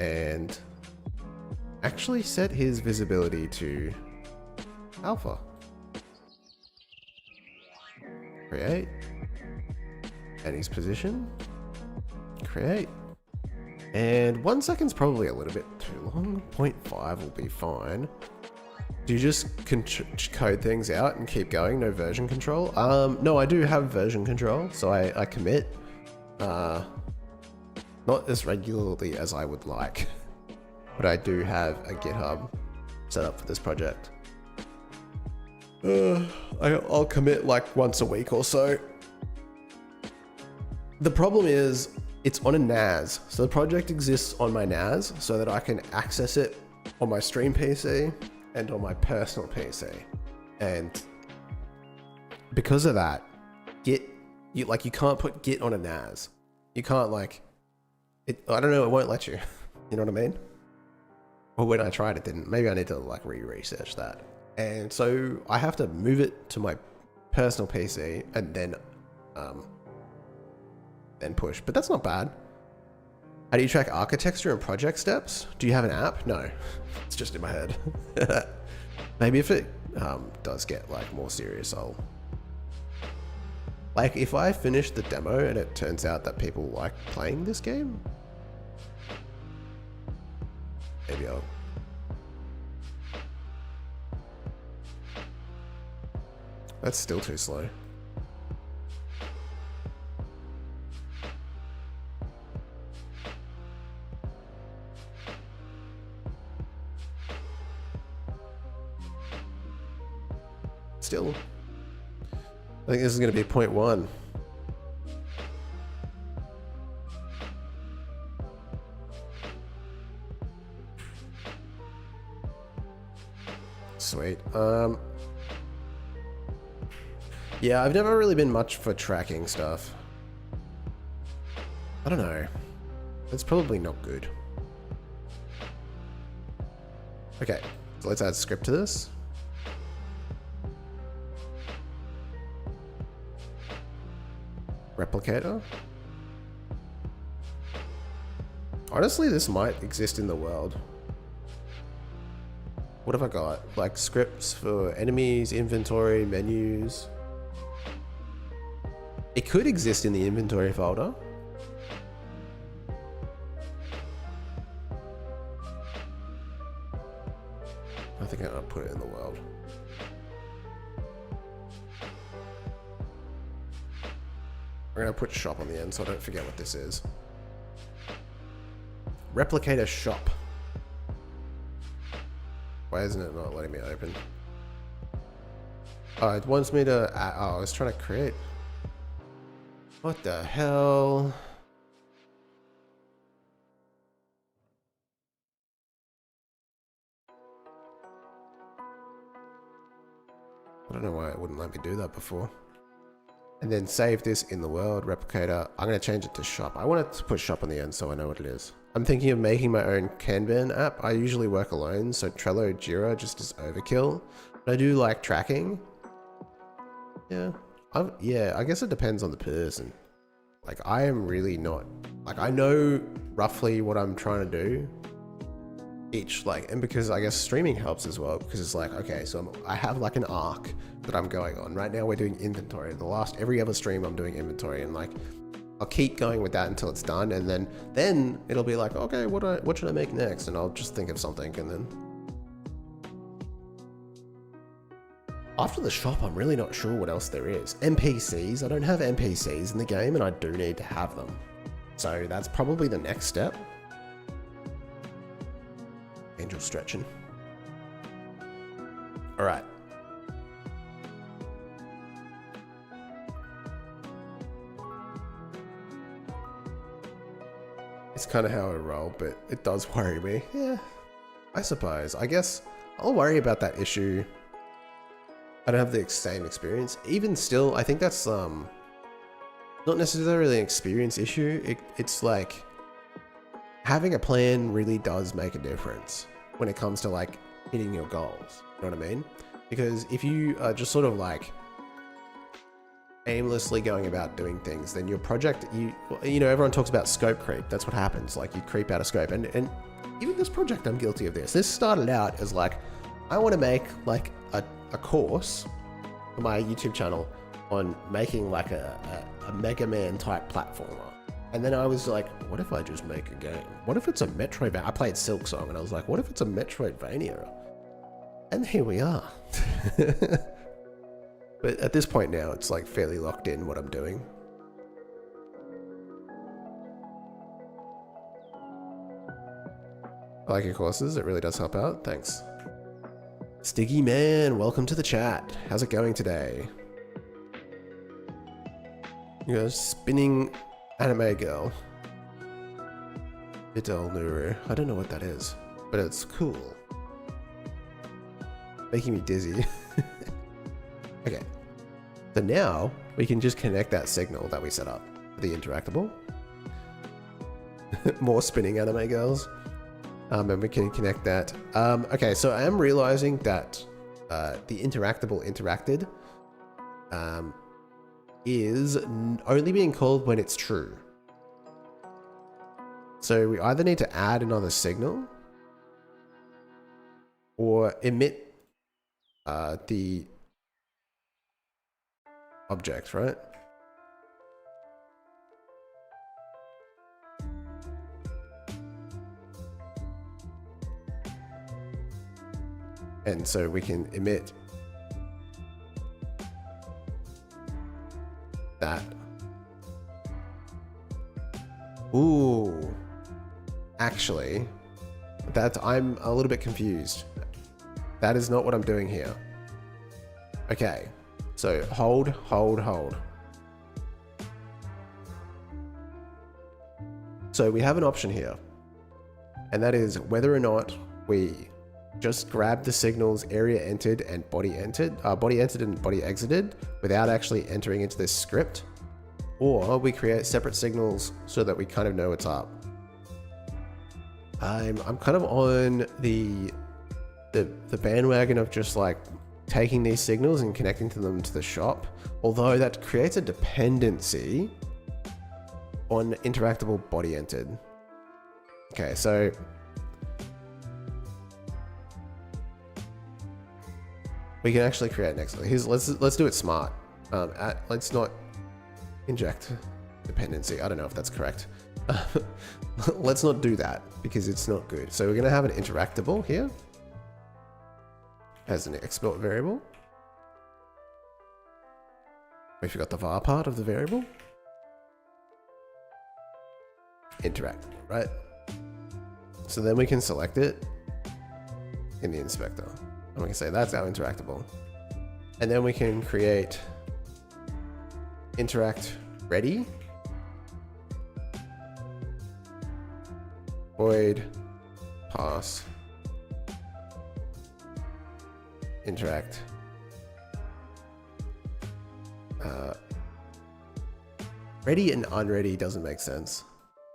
and actually set his visibility to alpha. Create, and his position, create. And 1 second's probably a little bit too long. 0.5 will be fine. Do you just code things out and keep going? No version control? No, I do have version control, so I commit. Not as regularly as I would like, but I do have a GitHub set up for this project. I'll commit like once a week or so. The problem is it's on a NAS. So the project exists on my NAS so that I can access it on my stream PC and on my personal PC. And because of that, you can't put Git on a NAS. You can't like, I don't know, it won't let you. You know what I mean? Well, when I tried it didn't. Maybe I need to like re-research that. And so I have to move it to my personal PC and then push. But that's not bad. How do you track architecture and project steps? Do you have an app? No, it's just in my head. Maybe if it does get like more serious, I'll like if I finish the demo and it turns out that people like playing this game, maybe I'll. That's still too slow. Still, I think this is going to be 0.1. Sweet. Yeah, I've never really been much for tracking stuff. I don't know. It's probably not good. Okay, so let's add script to this. Replicator. Honestly, this might exist in the world. What have I got? Like scripts for enemies, inventory, menus. It could exist in the inventory folder. I think I'm gonna put it in the world. I'm gonna put shop on the end so I don't forget what this is. Replicator shop. Why isn't it not letting me open? Oh, it wants me to, oh, I was trying to create. What the hell? I don't know why it wouldn't let me do that before. And then save this in the world, replicator. I'm going to change it to shop. I wanted to put shop on the end so I know what it is. I'm thinking of making my own Kanban app. I usually work alone, so Trello, Jira just is overkill. But I do like tracking. Yeah. Yeah, I guess it depends on the person. Like, I am really not, like, I know roughly what I'm trying to do each, like, and because I guess streaming helps as well, because it's like, okay, so I have like an arc that I'm going on. Right now we're doing inventory. Every other stream I'm doing inventory, and like, I'll keep going with that until it's done, and then it'll be like, okay, what should I make next? And I'll just think of something, and then after the shop, I'm really not sure what else there is. NPCs, I don't have NPCs in the game, and I do need to have them. So that's probably the next step. Angel stretching. All right. It's kind of how I roll, but it does worry me. Yeah, I suppose. I guess I'll worry about that issue. I don't have the same experience. Even still, I think that's not necessarily an experience issue. It's like having a plan really does make a difference when it comes to like hitting your goals. You know what I mean? Because if you are just sort of like aimlessly going about doing things, then your project, you know, everyone talks about scope creep. That's what happens. Like you creep out of scope, and even this project, I'm guilty of this. This started out as like, I want to make like a course for my YouTube channel on making like a Mega Man type platformer. And then I was like, what if I just make a game? What if it's a Metroidvania? I played Silk Song and I was like, what if it's a Metroidvania? And here we are. But at this point now, it's like fairly locked in what I'm doing. I like your courses. It really does help out. Thanks. Stiggy Man, welcome to the chat. How's it going today? You know, spinning anime girl. Idol Nuru. I don't know what that is, but it's cool. Making me dizzy. Okay. So now we can just connect that signal that we set up for the interactable. More spinning anime girls. And we can connect that. Okay, so I am realizing that the interactable interacted is only being called when it's true. So we either need to add another signal or emit the object, right? And so we can emit that. Ooh. Actually, I'm a little bit confused. That is not what I'm doing here. Okay. So hold. So we have an option here. And that is whether or not we just grab the signals area entered and body entered and body exited without actually entering into this script, or we create separate signals so that we kind of know what's up. I'm kind of on the bandwagon of just like taking these signals and connecting to them to the shop, although that creates a dependency on interactable body entered. Okay, so we can actually create next. Let's do it smart. Let's not inject dependency. I don't know if that's correct. Let's not do that because it's not good. So we're going to have an interactable here as an export variable. We forgot the var part of the variable. Interactable, right? So then we can select it in the inspector. And we can say that's our interactable. And then we can create interact ready. Void pass interact ready and unready doesn't make sense.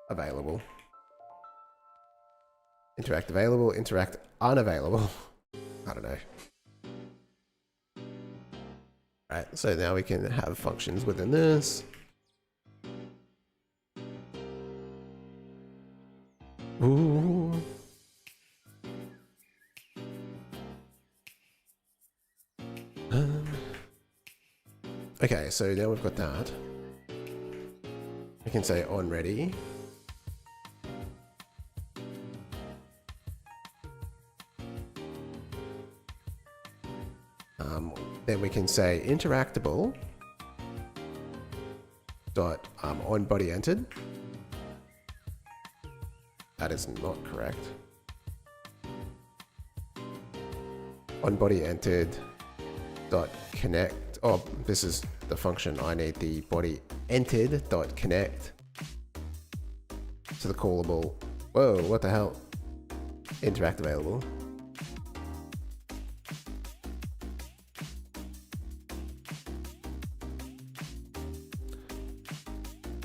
Available. Interact available, interact unavailable. I don't know. Right, so now we can have functions within this. Ooh. Okay, so now we've got that. We can say on ready. Then we can say interactable dot on body entered. That is not correct. On body entered dot connect. Oh, this is the function. I need the body entered dot connect to the callable. Whoa, what the hell? Interact available.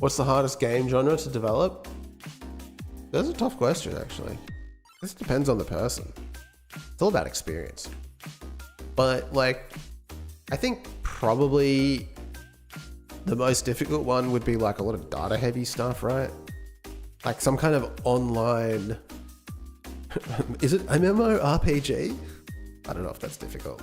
What's the hardest game genre to develop? That's a tough question, actually. This depends on the person. It's all about experience. But, like, I think probably the most difficult one would be, like, a lot of data-heavy stuff, right? Like, some kind of online... Is it MMORPG? I don't know if that's difficult.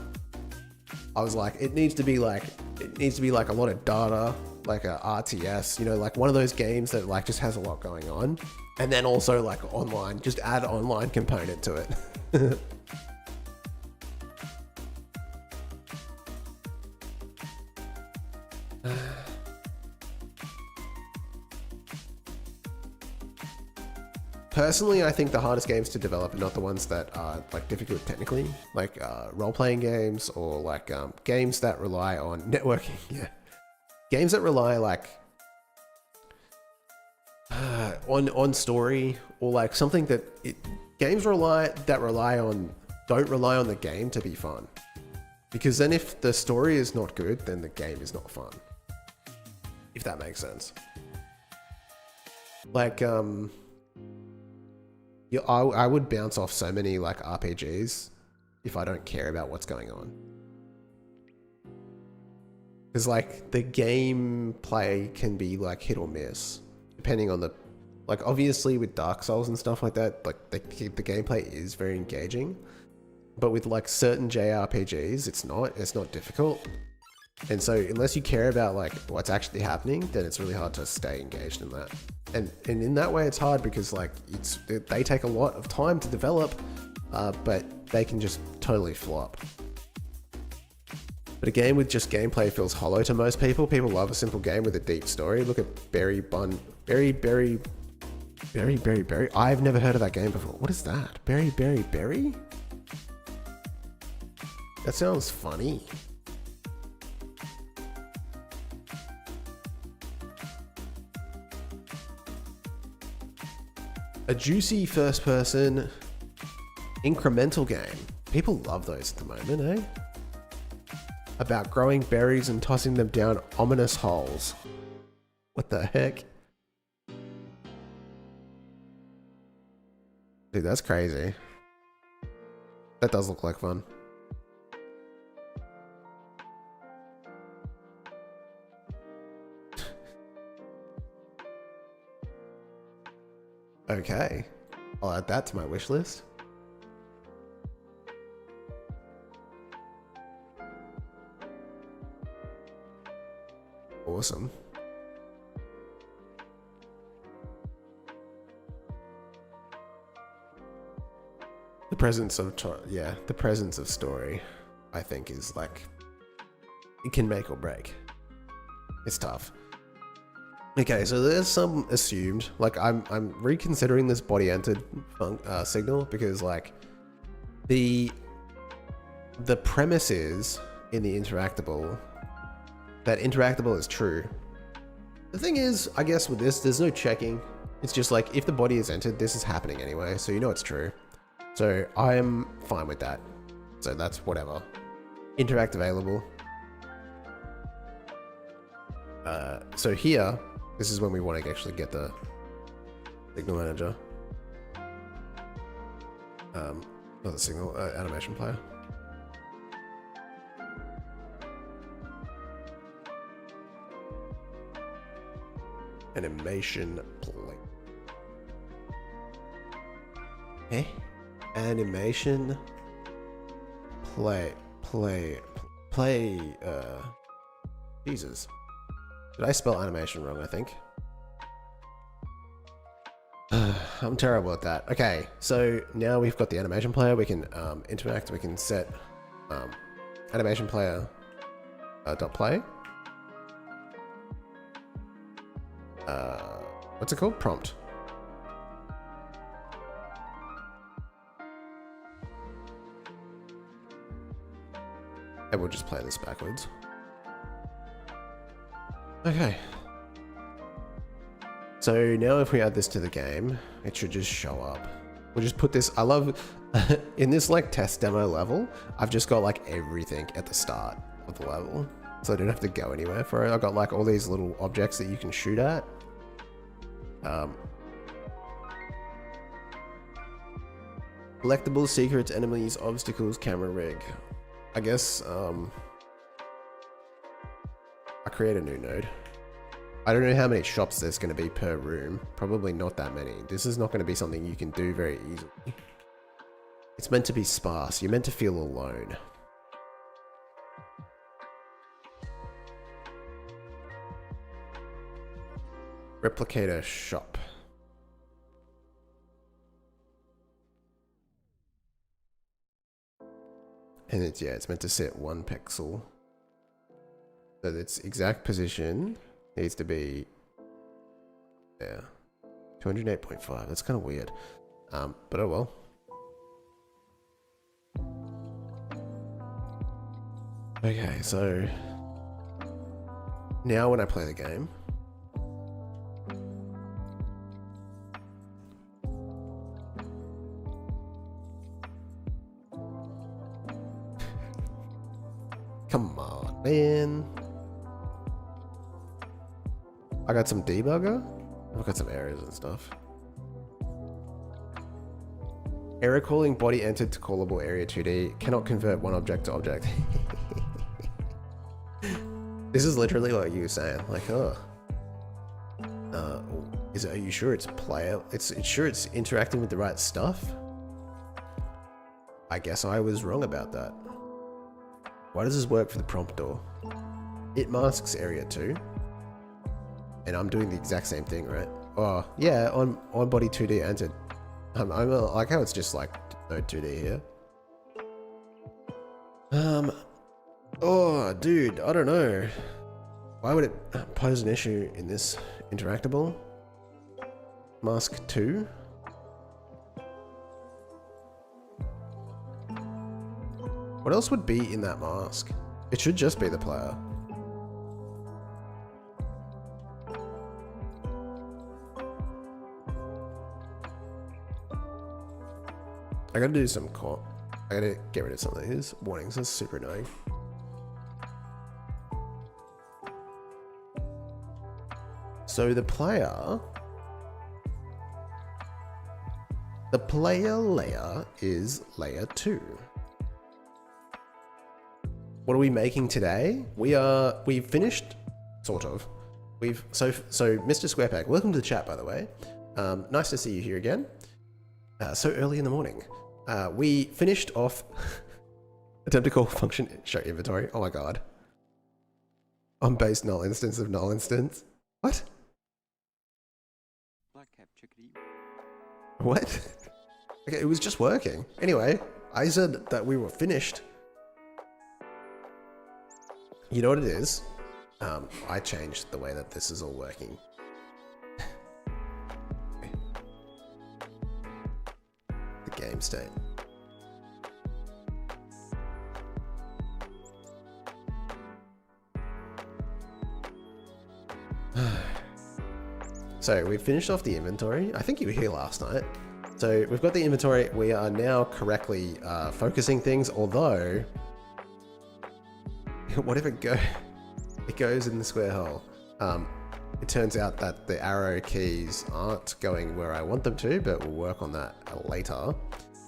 I was like, it needs to be like a lot of data, like a RTS, you know, like one of those games that like just has a lot going on. And then also like online, just add online component to it. personally, I think the hardest games to develop are not the ones that are like difficult technically, like role-playing games or like games that rely on networking. Yeah, games that rely like on story or like something that games that don't rely on the game to be fun. Because then if the story is not good, then the game is not fun. If that makes sense. Like yeah, I would bounce off so many like RPGs if I don't care about what's going on. Because like the gameplay can be like hit or miss, depending on the, like obviously with Dark Souls and stuff like that, like the gameplay is very engaging. But with like certain JRPGs, it's not difficult. And so unless you care about like what's actually happening, then it's really hard to stay engaged in that. And in that way, it's hard because like they take a lot of time to develop, but they can just totally flop. But a game with just gameplay feels hollow to most people. People love a simple game with a deep story. Look at Berry. I've never heard of that game before. What is that? Berry? That sounds funny. A juicy first-person incremental game. People love those at the moment, eh? About growing berries and tossing them down ominous holes. What the heck? Dude, that's crazy. That does look like fun. Okay, I'll add that to my wish list. Awesome. The presence of story, I think, is like, it can make or break. It's tough. Okay, so there's some assumed, like I'm reconsidering this body entered signal because like the premise is in the interactable that interactable is true. The thing is, I guess with this, there's no checking. It's just like if the body is entered, this is happening anyway, so you know it's true. So I'm fine with that. So that's whatever. Interact available. So here, this is when we want to actually get the signal manager. Not the signal, animation player. Animation play. Eh? Animation play. Jesus. Did I spell animation wrong, I think? I'm terrible at that. Okay, so now we've got the animation player. We can interact. We can set animation player dot play. What's it called? Prompt. And we'll just play this backwards. Okay. So now if we add this to the game, it should just show up. We'll just put this, I love, in this like test demo level, I've just got like everything at the start of the level. So I don't have to go anywhere for it. I've got like all these little objects that you can shoot at. Collectibles, secrets, enemies, obstacles, camera rig. I guess, I create a new node. I don't know how many shops there's going to be per room. Probably not that many. This is not going to be something you can do very easily. It's meant to be sparse. You're meant to feel alone. Replicator shop. And it's meant to sit 1 pixel. So its exact position needs to be there. 208.5. That's kind of weird. But oh well. Okay, so now when I play the game, come on, man. I got some debugger. I've got some errors and stuff. Error calling body entered to callable area 2D. Cannot convert one object to object. This is literally what you were saying. Like, oh. Are you sure it's player? It's sure it's interacting with the right stuff? I guess I was wrong about that. Why does this work for the prompter? It masks area 2. And I'm doing the exact same thing, right? Oh, yeah, on body 2D entered. I like how it's just like no 2D here. Oh, dude, I don't know. Why would it pose an issue in this interactable? Mask 2? What else would be in that mask? It should just be the player. I gotta do some I gotta get rid of some of these warnings. That's super annoying. So the player layer is layer 2. What are we making today? We've finished, sort of. So Mr. Squarepack, welcome to the chat, by the way. Nice to see you here again. So early in the morning. We finished off attempt to call function show inventory. Oh my god. On base null instance of null instance. What? What? Okay, it was just working. Anyway, I said that we were finished. You know what it is? I changed the way that this is all working. The game state. So we finished off the inventory. I think you were here last night. So we've got the inventory. We are now correctly focusing things, although what if it goes in the square hole? It turns out that the arrow keys aren't going where I want them to, but we'll work on that later.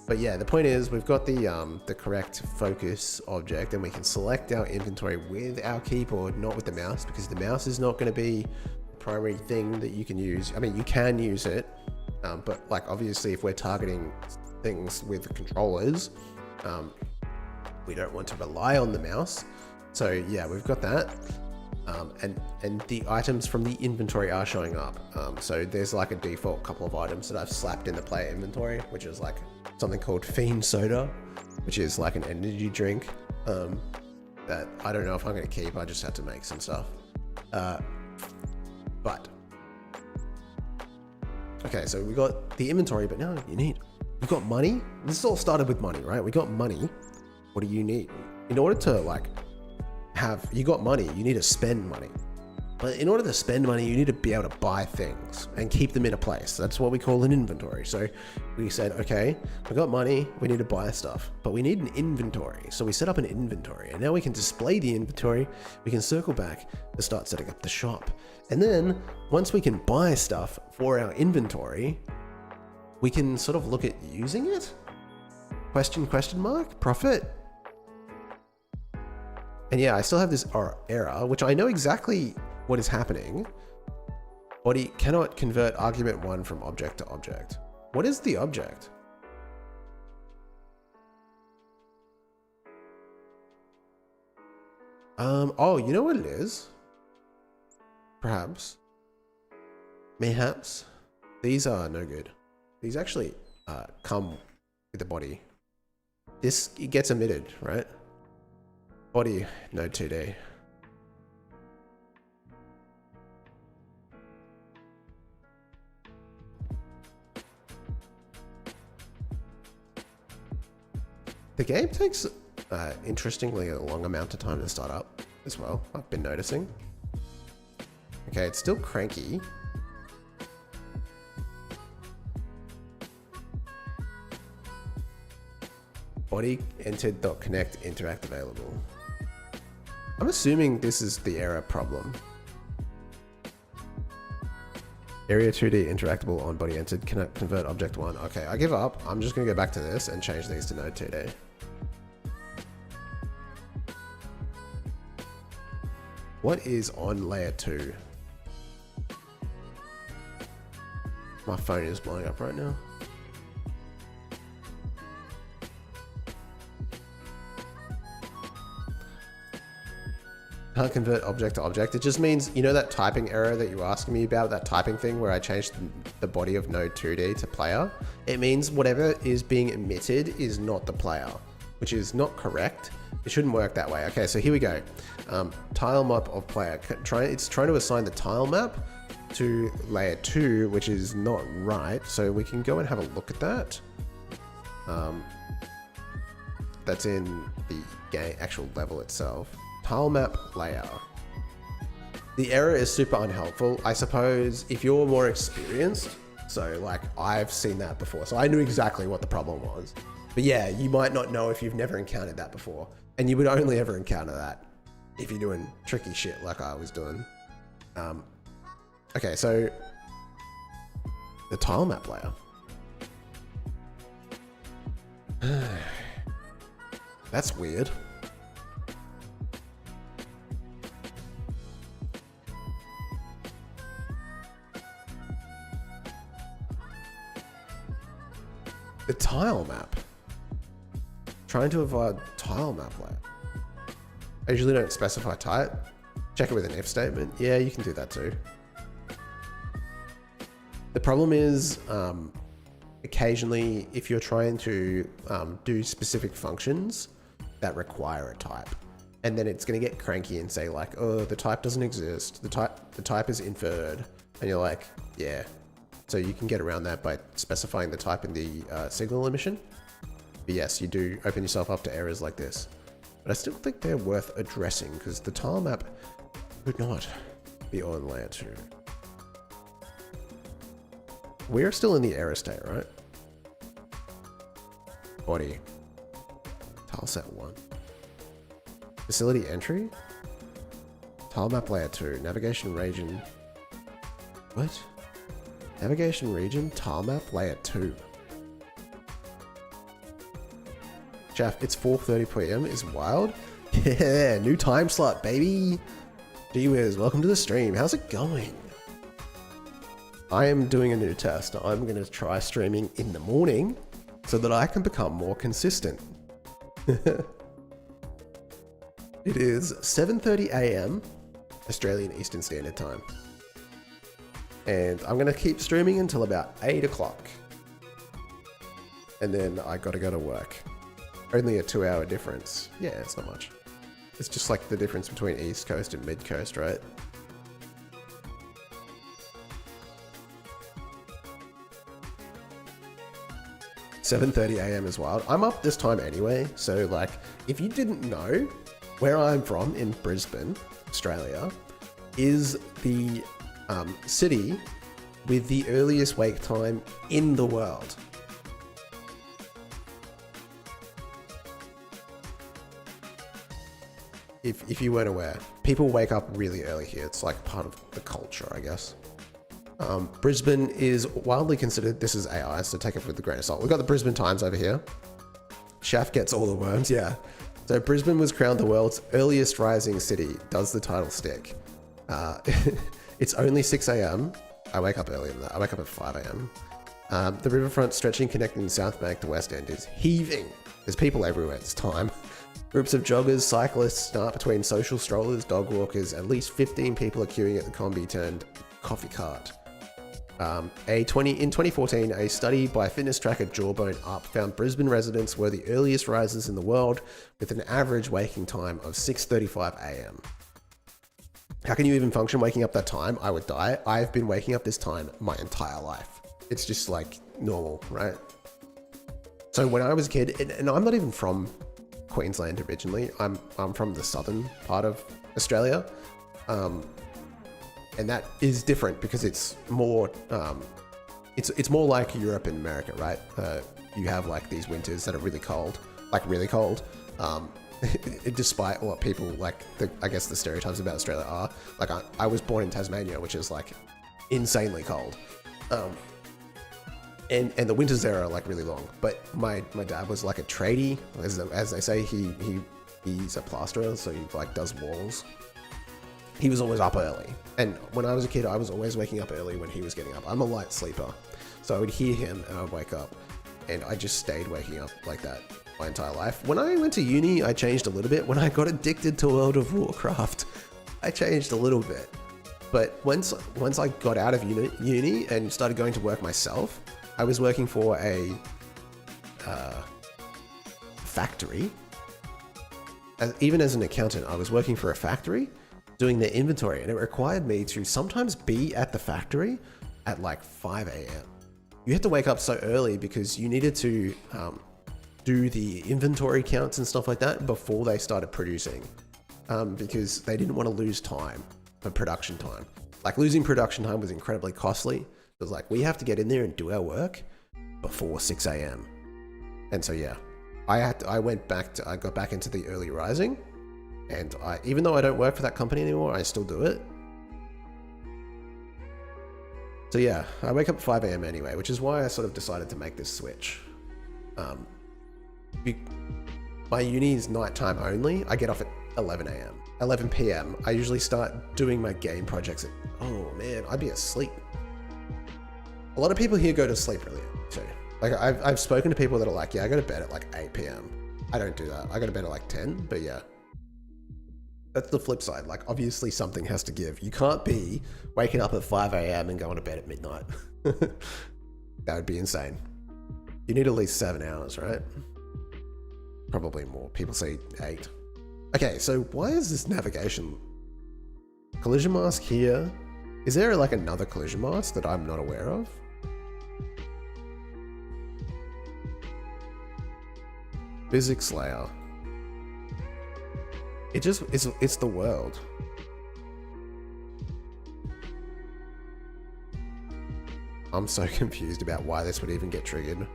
But yeah, the point is we've got the correct focus object, and we can select our inventory with our keyboard, not with the mouse, because the mouse is not going to be the primary thing that you can use. I mean, you can use it, but like obviously if we're targeting things with controllers, we don't want to rely on the mouse. So yeah, we've got that. And the items from the inventory are showing up. So there's like a default couple of items that I've slapped in the player inventory, which is like something called Fiend Soda, which is like an energy drink that I don't know if I'm going to keep. I just had to make some stuff. But okay, so we got the inventory, but now we've got money. This all started with money, right? We got money. What do you need in order to like you got money? You need to spend money. But in order to spend money, you need to be able to buy things and keep them in a place. That's what we call an inventory. So we said, okay, we got money, we need to buy stuff, but we need an inventory. So we set up an inventory, and now we can display the inventory. We can circle back to start setting up the shop. And then once we can buy stuff for our inventory, we can sort of look at using it. Question mark, profit. And yeah, I still have this error, which I know exactly what is happening. Body cannot convert argument 1 from object to object. What is the object? Oh, you know what it is? Perhaps. Mayhaps. These are no good. These actually come with the body. This gets omitted, right? Body, no 2D. The game takes interestingly a long amount of time to start up as well. I've been noticing. Okay, it's still cranky. Body entered.connect interact available. I'm assuming this is the error problem. Area 2D interactable on body entered, cannot convert object 1. Okay, I give up. I'm just gonna go back to this and change these to node 2D. What is on layer 2? My phone is blowing up right now. Can't convert object to object. It just means, you know that typing error that you were asking me about, that typing thing where I changed the body of node 2D to player? It means whatever is being emitted is not the player, which is not correct. It shouldn't work that way. Okay, so here we go. Tile map of player. It's trying to assign the tile map to layer 2, which is not right. So we can go and have a look at that. That's in the game actual level itself. Tile map layer. The error is super unhelpful. I suppose if you're more experienced, so like I've seen that before, so I knew exactly what the problem was. But yeah, you might not know if you've never encountered that before. And you would only ever encounter that if you're doing tricky shit like I was doing. Okay, so the tile map layer. That's weird. The tile map. Trying to avoid tile map layer. I usually don't specify type. Check it with an if statement. Yeah, you can do that too. The problem is, occasionally, if you're trying to do specific functions that require a type, and then it's going to get cranky and say like, oh, the type doesn't exist. The type is inferred, and you're like, yeah. So you can get around that by specifying the type in the signal emission. But yes, you do open yourself up to errors like this. But I still think they're worth addressing because the tile map could not be on layer 2. We're still in the error state, right? Body. Tile set 1. Facility entry. Tile map layer 2. Navigation region. What? Navigation region, tile map, layer 2. Chaff, it's 4:30 PM is wild. Yeah, new time slot, baby. Gee whiz, welcome to the stream. How's it going? I am doing a new test. I'm going to try streaming in the morning so that I can become more consistent. It is 7:30 AM Australian Eastern Standard Time. And I'm going to keep streaming until about 8 o'clock. And then I got to go to work. Only a 2-hour difference. Yeah, it's not much. It's just like the difference between East Coast and Mid Coast, right? "7:30 AM is wild." I'm up this time anyway, so like, if you didn't know, where I'm from in Brisbane, Australia, is the city with the earliest wake time in the world. If you weren't aware, people wake up really early here. It's like part of the culture, I guess. Brisbane is wildly considered, this is AI, so take it with a grain of salt. We've got the Brisbane Times over here. Chaff gets all the worms, yeah. So Brisbane was crowned the world's earliest rising city. Does the title stick? It's only 6 AM. I wake up earlier than that. I wake up at 5 AM. The riverfront stretching connecting South Bank to West End is heaving. There's people everywhere. It's time. Groups of joggers, cyclists start between social strollers, dog walkers. At least 15 people are queuing at the combi turned coffee cart. In 2014, a study by fitness tracker Jawbone Up found Brisbane residents were the earliest risers in the world with an average waking time of 6:35 AM. How can you even function waking up that time? I would die. I've been waking up this time my entire life. It's just like normal, right? So when I was a kid, and I'm not even from Queensland originally. I'm from the southern part of Australia, and that is different because it's more it's more like Europe and America, right? You have like these winters that are really cold, like really cold. Despite what people like, I guess the stereotypes about Australia are. Like I was born in Tasmania, which is like insanely cold. And the winters there are like really long. But my dad was like a tradie, as they say. He's a plasterer, so he like does walls. He was always up early, and when I was a kid, I was always waking up early when he was getting up. I'm a light sleeper, so I would hear him and I'd wake up, and I just stayed waking up like that my entire life. When I went to uni, I changed a little bit. When I got addicted to World of Warcraft, I changed a little bit. But once I got out of uni and started going to work myself, I was working for a factory. Even as an accountant, I was working for a factory doing their inventory, and it required me to sometimes be at the factory at like 5 a.m. You had to wake up so early because you needed to do the inventory counts and stuff like that before they started producing, because they didn't want to lose time for production time. Like losing production time was incredibly costly. It was like, we have to get in there and do our work before 6 a.m. And so, yeah, I got back into the early rising, and even though I don't work for that company anymore, I still do it. So yeah, I wake up at 5 a.m. anyway, which is why I sort of decided to make this switch. My uni is nighttime only. I get off at 11 a.m. 11 p.m. I usually start doing my game projects at, oh man, I'd be asleep. A lot of people here go to sleep earlier too. Like I've spoken to people that are like, yeah, I go to bed at like 8 p.m. I don't do that. I go to bed at like 10, but yeah. That's the flip side. Like obviously something has to give. You can't be waking up at 5 a.m. and going to bed at midnight. That would be insane. You need at least 7 hours, right? Probably more. People say 8. Okay, so why is this navigation? Collision mask here. Is there like another collision mask that I'm not aware of? Physics layer. It's the world. I'm so confused about why this would even get triggered.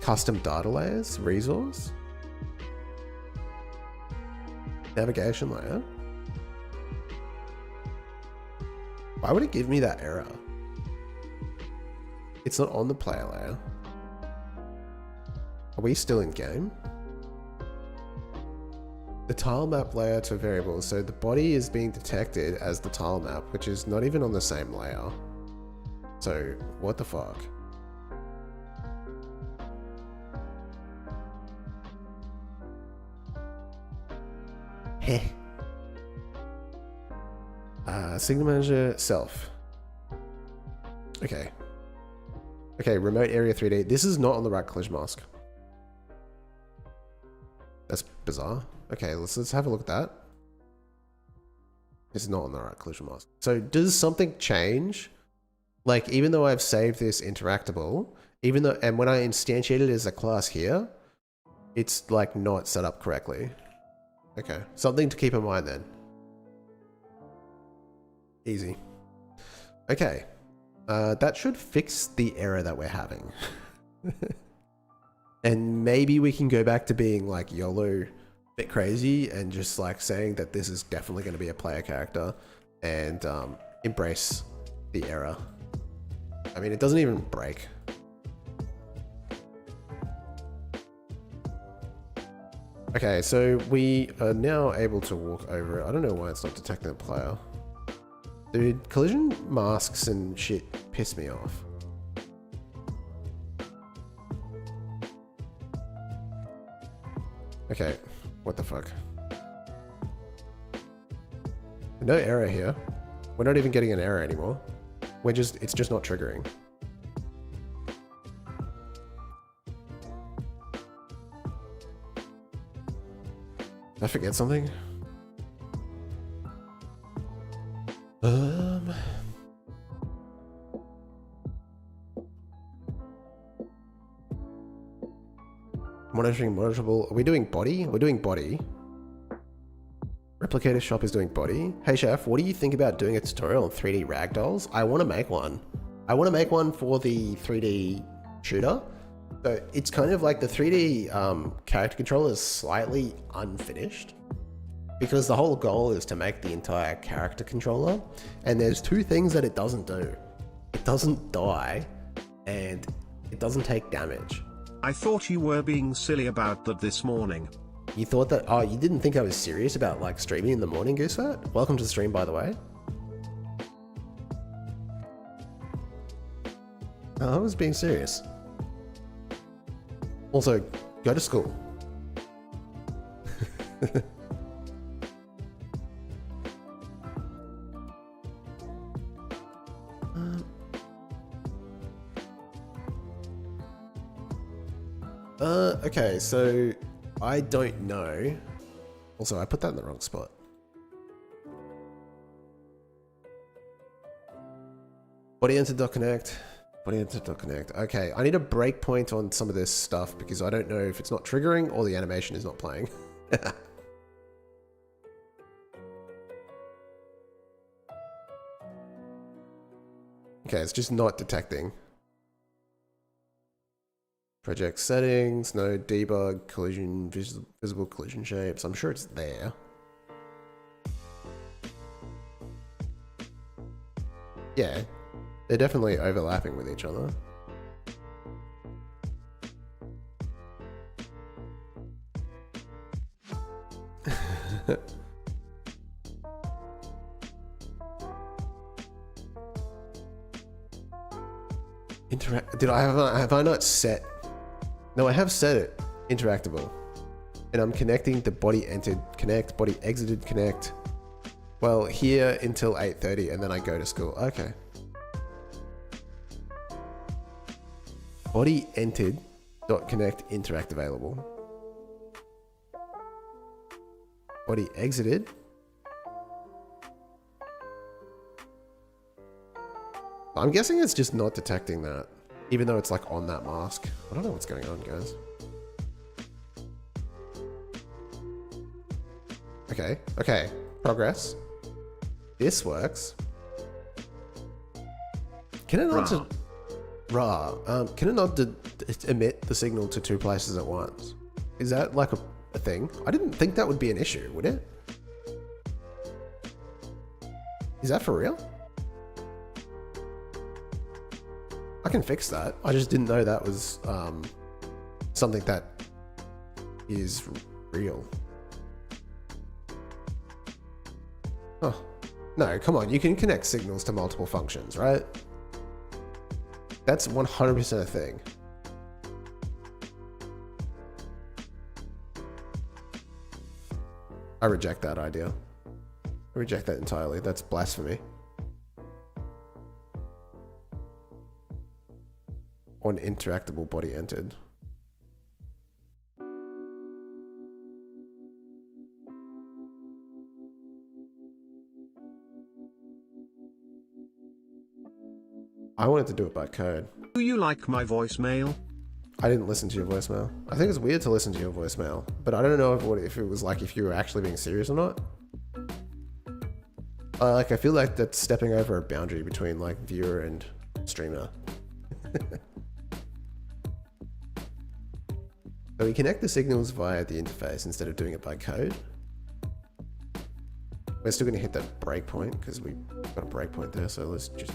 Custom data layers, resource, navigation layer. Why would it give me that error? It's not on the player layer. Are we still in game? The tile map layer to variables. So the body is being detected as the tile map, which is not even on the same layer. So what the fuck? Heh. Signal manager self. Okay. Okay, remote area 3D. This is not on the right collision mask. That's bizarre. Okay, let's have a look at that. It's not on the right collision mask. So does something change? Like, even though I've saved this interactable, and when I instantiate it as a class here, it's like not set up correctly. Okay, something to keep in mind then. Easy. Okay, that should fix the error that we're having. And maybe we can go back to being like YOLO bit crazy and just like saying that this is definitely going to be a player character and embrace the error. I mean, it doesn't even break. Okay, so we are now able to walk over it. I don't know why it's not detecting the player. Dude, collision masks and shit piss me off. Okay, what the fuck? No error here. We're not even getting an error anymore. It's just not triggering. Did I forget something? monitoring multiple. Are we doing body? We're doing body. Replicator shop is doing body. Hey Chef, what do you think about doing a tutorial on 3D ragdolls? I want to make one. I want to make one for the 3D shooter. So it's kind of like the 3D character controller is slightly unfinished because the whole goal is to make the entire character controller. And there's two things that it doesn't do. It doesn't die and it doesn't take damage. I thought you were being silly about that this morning. You thought that, oh, you didn't think I was serious about like streaming in the morning, Goosefat? Welcome to the stream, by the way. I was being serious. Also, go to school. Okay, so I don't know. Also, I put that in the wrong spot. BodyEntered.connect. BodyEntered.connect. Okay, I need a breakpoint on some of this stuff because I don't know if it's not triggering or the animation is not playing. Okay, it's just not detecting. Project settings, no debug, collision, visible collision shapes. I'm sure it's there. Yeah, they're definitely overlapping with each other. Did have I not set? No, I have set it interactable, and I'm connecting the body entered connect, body exited connect. Well, here until 8:30, and then I go to school. Okay. Body entered dot connect interact available. Body exited. I'm guessing it's just not detecting that, even though it's like on that mask. I don't know what's going on, guys. Okay, okay, progress. This works. Can it not can it not emit the signal to two places at once? Is that like a thing? I didn't think that would be an issue, would it? Is that for real? I can fix that. I just didn't know that was something that is real. Oh, no, come on. You can connect signals to multiple functions, right? That's 100% a thing. I reject that idea. I reject that entirely. That's blasphemy. On interactable body entered. I wanted to do it by code. Do you like my voicemail? I didn't listen to your voicemail. I think it's weird to listen to your voicemail, but I don't know if it was like if you were actually being serious or not. Like I feel like that's stepping over a boundary between like viewer and streamer. So we connect the signals via the interface instead of doing it by code. We're still going to hit that breakpoint because we got a breakpoint there. So let's just,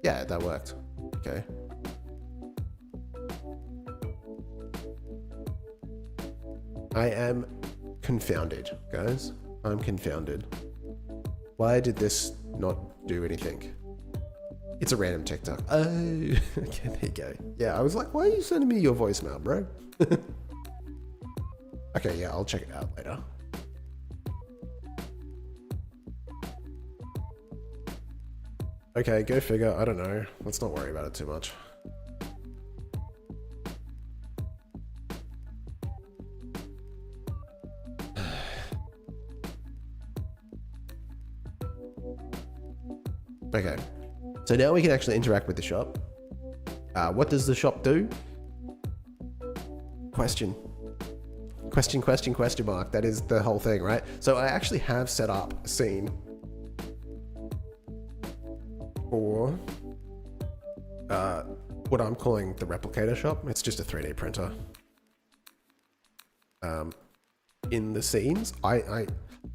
yeah, that worked. Okay. I am confounded, guys. I'm confounded. Why did this not do anything? It's a random TikTok. Oh, okay, there you go. Yeah, I was like, why are you sending me your voicemail, bro? Okay, yeah, I'll check it out later. Okay, go figure. I don't know. Let's not worry about it too much. Okay, so now we can actually interact with the shop. What does the shop do? Question mark. That is the whole thing, right? So I actually have set up a scene for what I'm calling the replicator shop. It's just a 3D printer. In the scenes, I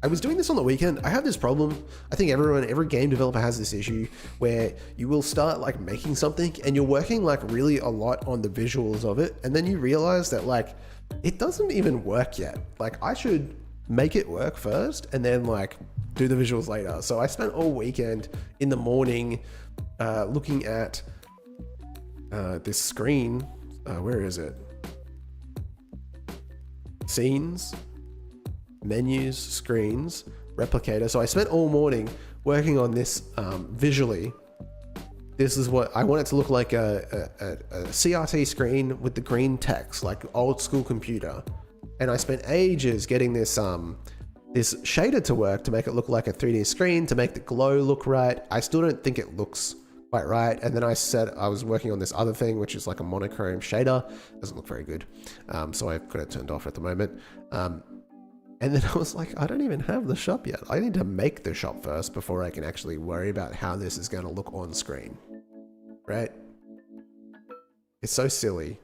was doing this on the weekend. I have this problem. I think every game developer has this issue where you will start like making something and you're working like really a lot on the visuals of it, and then you realize that like it doesn't even work yet. Like I should make it work first and then like do the visuals later. So I spent all weekend in the morning looking at this screen. Where is it? Scenes, menus, screens, replicator. So I spent all morning working on this visually. This is what I want it to look like, a CRT screen with the green text, like old school computer. And I spent ages getting this shader to work to make it look like a 3D screen, to make the glow look right. I still don't think it looks quite right. And then I said I was working on this other thing, which is like a monochrome shader. Doesn't look very good. So I've got it turned off at the moment. And then I was like, I don't even have the shop yet. I need to make the shop first before I can actually worry about how this is going to look on screen. Right? It's so silly.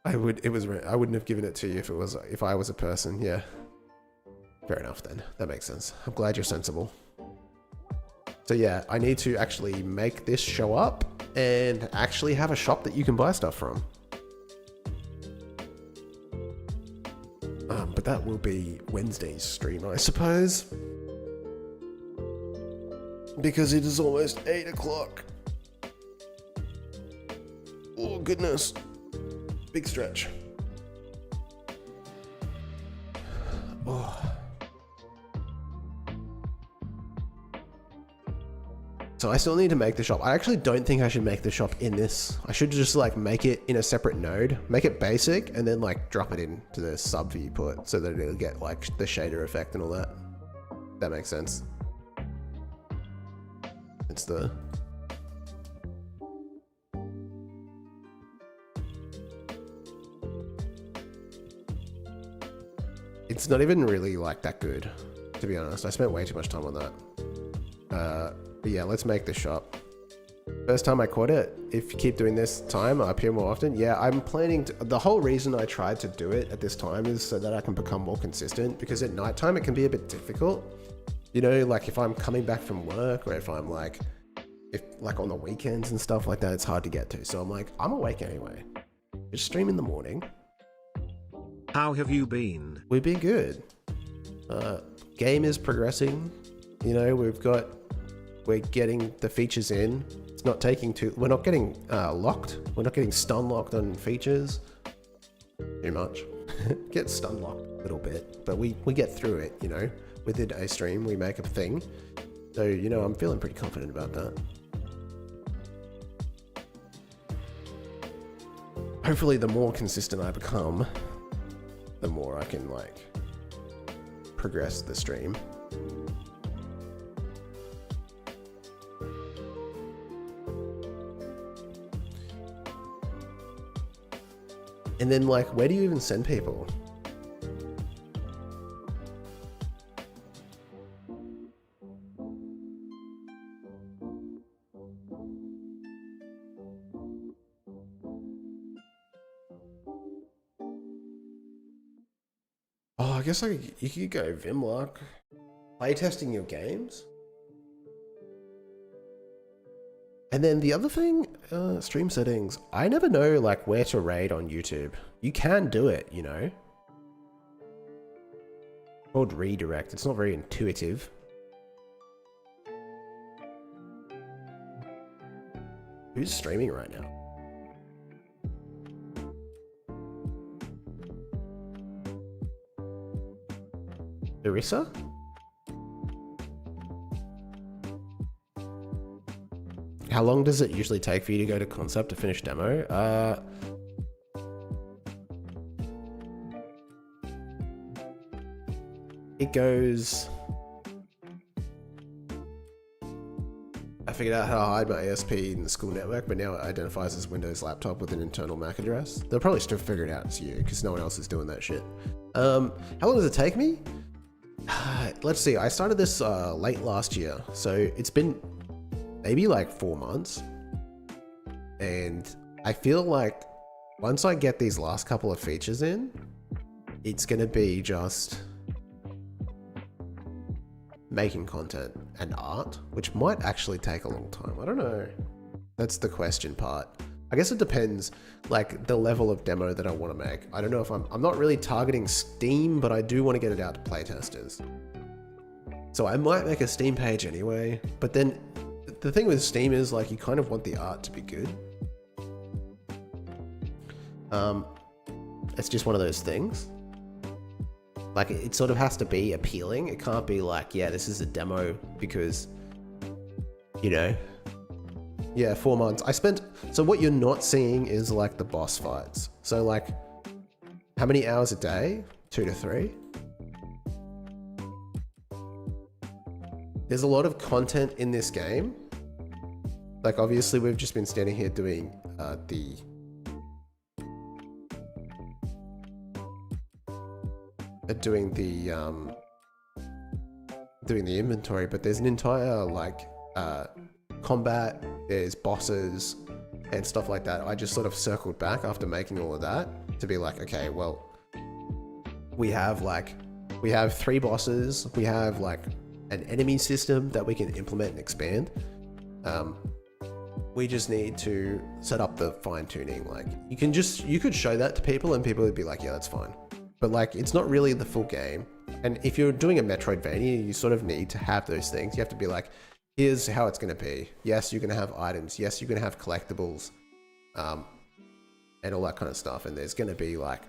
I wouldn't have given it to you if I was a person. Yeah. Fair enough then. That makes sense. I'm glad you're sensible. So yeah, I need to actually make this show up and actually have a shop that you can buy stuff from. But that will be Wednesday's stream, I suppose. Because it is almost 8 o'clock. Oh goodness. Big stretch. Oh. So I still need to make the shop. I actually don't think I should make the shop in this. I should just like make it in a separate node, make it basic, and then like drop it into the sub viewport so that it'll get like the shader effect and all that. That makes sense. It's the... It's not even really like that good, to be honest. I spent way too much time on that. But yeah, let's make the shop. First time I caught it. If you keep doing this time, I appear more often. Yeah, I'm planning to... The whole reason I tried to do it at this time is so that I can become more consistent, because at nighttime it can be a bit difficult. You know, like if I'm coming back from work, or if I'm like... If like on the weekends and stuff like that, it's hard to get to. So I'm like, I'm awake anyway. Just stream in the morning. How have you been? We've been good. Game is progressing. You know, we're getting the features in. It's not taking too... We're not getting locked. We're not getting stun locked on features too much. Get stun locked a little bit, but we get through it, you know. Within a stream, we make a thing. So, you know, I'm feeling pretty confident about that. Hopefully, the more consistent I become, the more I can, like, progress the stream. And then, like, where do you even send people? Oh, I guess you could go Vimlock. Playtesting your games? And then the other thing, stream settings. I never know like where to raid on YouTube. You can do it, you know. It's called redirect. It's not very intuitive. Who's streaming right now? Larissa? How long does it usually take for you to go to concept to finish demo? It goes figured out how to hide my ASP in the school network, but now it identifies as Windows laptop with an internal MAC address. They'll probably still figure it out as you, because no one else is doing that shit. How long does it take me? Let's see, I started this late last year, so it's been maybe like 4 months. And I feel like once I get these last couple of features in, it's gonna be just making content and art, which might actually take a long time. I don't know. That's the question part. I guess it depends, like the level of demo that I want to make. I don't know if I'm not really targeting Steam, but I do want to get it out to playtesters. So I might make a Steam page anyway, but then the thing with Steam is like you kind of want the art to be good. It's just one of those things. Like it sort of has to be appealing. It can't be like, yeah, this is a demo because, you know, yeah, 4 months. So what you're not seeing is like the boss fights. So like, how many hours a day? 2 to 3. There's a lot of content in this game. Like obviously we've just been standing here doing doing the inventory, but there's an entire like combat, there's bosses and stuff like that. I just sort of circled back after making all of that to be like, okay, well, we have 3 bosses, we have like an enemy system that we can implement and expand. We just need to set up the fine tuning. Like you could show that to people and people would be like, yeah, that's fine. But like, it's not really the full game. And if you're doing a Metroidvania, you sort of need to have those things. You have to be like, here's how it's going to be. Yes, you're going to have items. Yes, you're going to have collectibles, and all that kind of stuff. And there's going to be like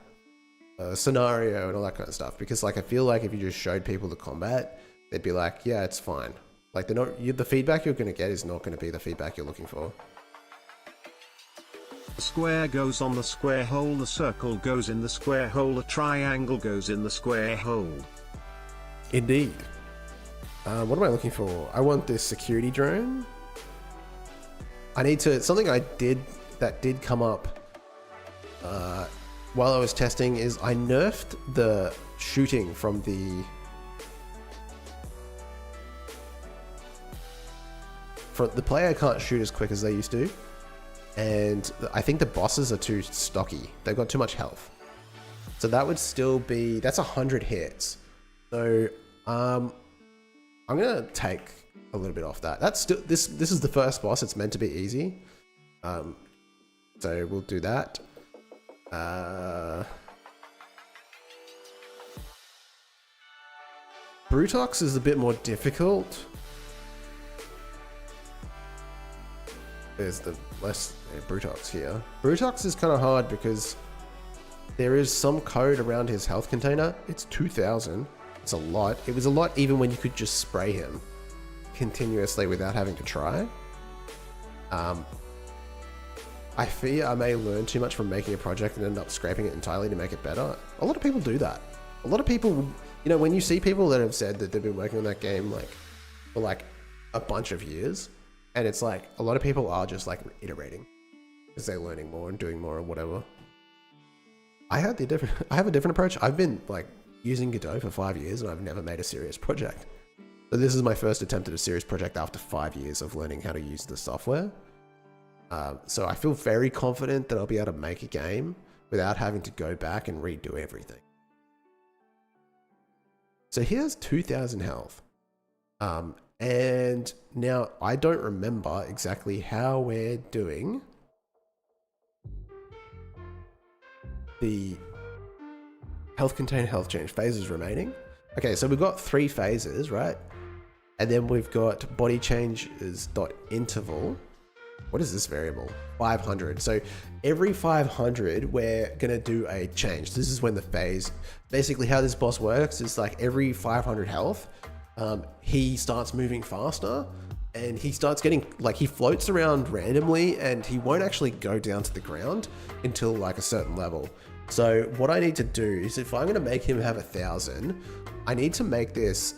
a scenario and all that kind of stuff. Because like, I feel like if you just showed people the combat, they'd be like, yeah, it's fine. Like the feedback you're going to get is not going to be the feedback you're looking for. The square goes on the square hole, the circle goes in the square hole, the triangle goes in the square hole. Indeed. What am I looking for? I want this security drone. Something that did come up while I was testing is I nerfed the shooting from the player can't shoot as quick as they used to. And I think the bosses are too stocky. They've got too much health. So that would still be, that's 100 hits. So I'm gonna take a little bit off that. That's still, this is the first boss. It's meant to be easy. So we'll do that. Brutox is a bit more difficult. There's the less Brutox here. Brutox is kind of hard because there is some code around his health container. It's 2,000. It's a lot. It was a lot even when you could just spray him continuously without having to try. I fear I may learn too much from making a project and end up scraping it entirely to make it better. A lot of people do that. A lot of people, you know, when you see people that have said that they've been working on that game like for like a bunch of years, and it's like a lot of people are just like iterating because they're learning more and doing more or whatever. I have a different approach. I've been like using Godot for 5 years and I've never made a serious project. So this is my first attempt at a serious project after 5 years of learning how to use the software. So I feel very confident that I'll be able to make a game without having to go back and redo everything. So here's 2,000 health. And now I don't remember exactly how we're doing the health contain, health change phases remaining. Okay, so we've got 3 phases, right? And then we've got body changes dot interval. What is this variable? 500. So every 500, we're gonna do a change. This is when the phase, basically how this boss works is like every 500 health, he starts moving faster and he starts getting, like he floats around randomly and he won't actually go down to the ground until like a certain level. So what I need to do is if I'm gonna make him have 1,000, I need to make this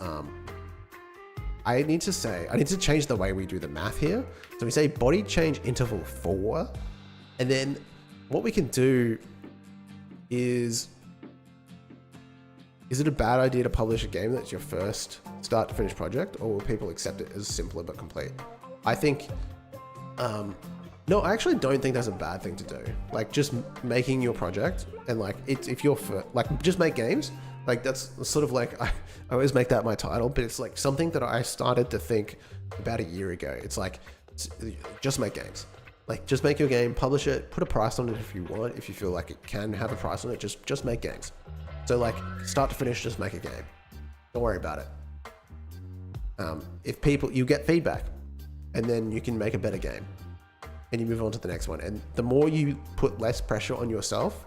I need to change the way we do the math here. So we say body change interval 4, and then what we can do is it a bad idea to publish a game that's your first start to finish project, or will people accept it as simpler but complete? I think, no, I actually don't think that's a bad thing to do. Like, just making your project, and like, if you're just make games. Like, that's sort of like, I always make that my title, but it's like something that I started to think about a year ago. It's like, just make games. Like, just make your game, publish it, put a price on it if you want. If you feel like it can have a price on it, just make games. So like, start to finish, just make a game. Don't worry about it. If you get feedback, and then you can make a better game, and you move on to the next one. And the more you put less pressure on yourself,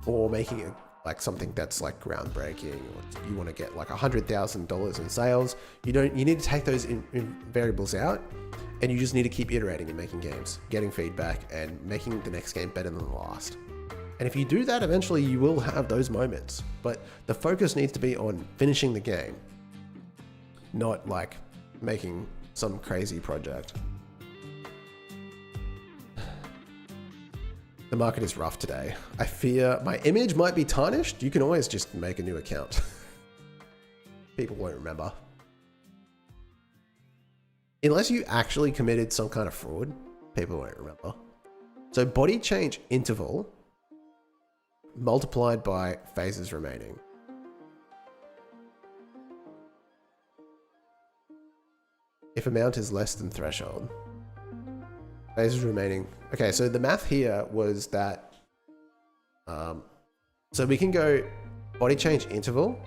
or making it like something that's like groundbreaking, or you want to get like $100,000 in sales, you need to take those variables out, and you just need to keep iterating and making games, getting feedback, and making the next game better than the last. And if you do that, eventually you will have those moments, but the focus needs to be on finishing the game, not like making some crazy project. The market is rough today. I fear my image might be tarnished. You can always just make a new account. People won't remember. Unless you actually committed some kind of fraud, people won't remember. So body change interval multiplied by phases remaining. If amount is less than threshold. Phases remaining. Okay, so the math here was that, so we can go body change interval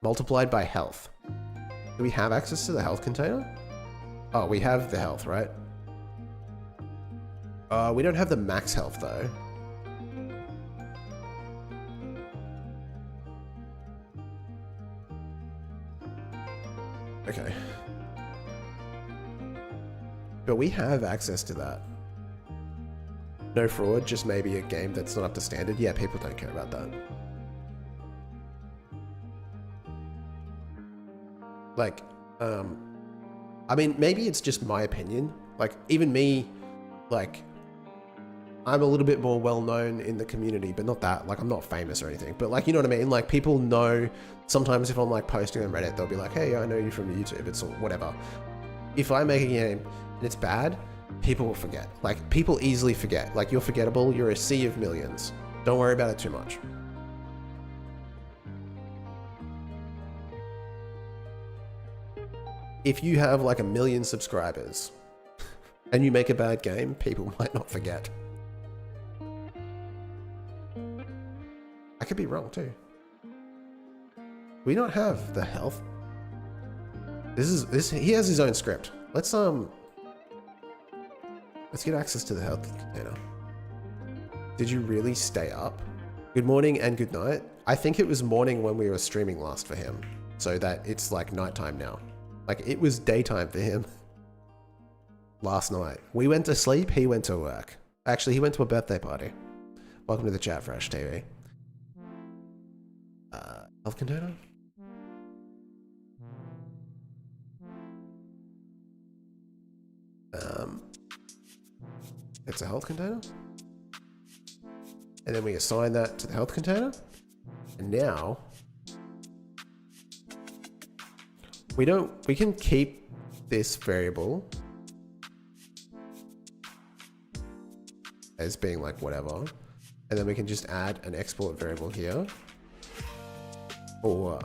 multiplied by health. Do we have access to the health container? Oh, we have the health, right? We don't have the max health though. Okay. But we have access to that. No fraud, just maybe a game that's not up to standard. Yeah, people don't care about that. Like, I mean, maybe it's just my opinion. Like, even me, like, I'm a little bit more well-known in the community, but not that, like, I'm not famous or anything. But, like, you know what I mean? Like, people know, sometimes if I'm, like, posting on Reddit, they'll be like, hey, I know you from YouTube, it's whatever. If I make a game and it's bad, people will forget. Like, people easily forget. Like, you're forgettable, you're a sea of millions. Don't worry about it too much. If you have, like, 1 million subscribers and you make a bad game, people might not forget. I could be wrong too. We don't have the health. He has his own script. Let's get access to the health container. Did you really stay up? Good morning and good night. I think it was morning when we were streaming last for him, so that it's like nighttime now. Like, it was daytime for him last night. We went to sleep, he went to work. Actually, he went to a birthday party. Welcome to the chat, Fresh TV. Health container? It's a health container. And then we assign that to the health container. And now we can keep this variable as being like whatever. And then we can just add an export variable here. Or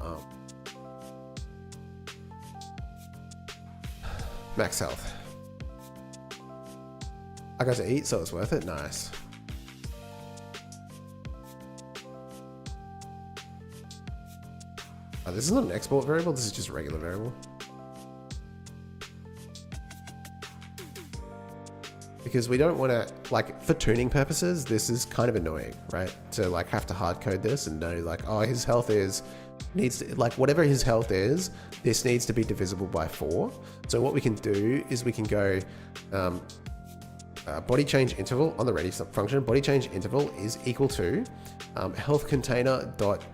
max health. I got to eat, so it's worth it. Nice. Oh, this is not an export variable. This is just a regular variable. Because we don't want to, like, for tuning purposes, this is kind of annoying, right? To like have to hard code this and know like, oh, his health needs to, like, whatever his health is, this needs to be divisible by 4. So what we can do is we can go body change interval on the ready function. Body change interval is equal to health container dot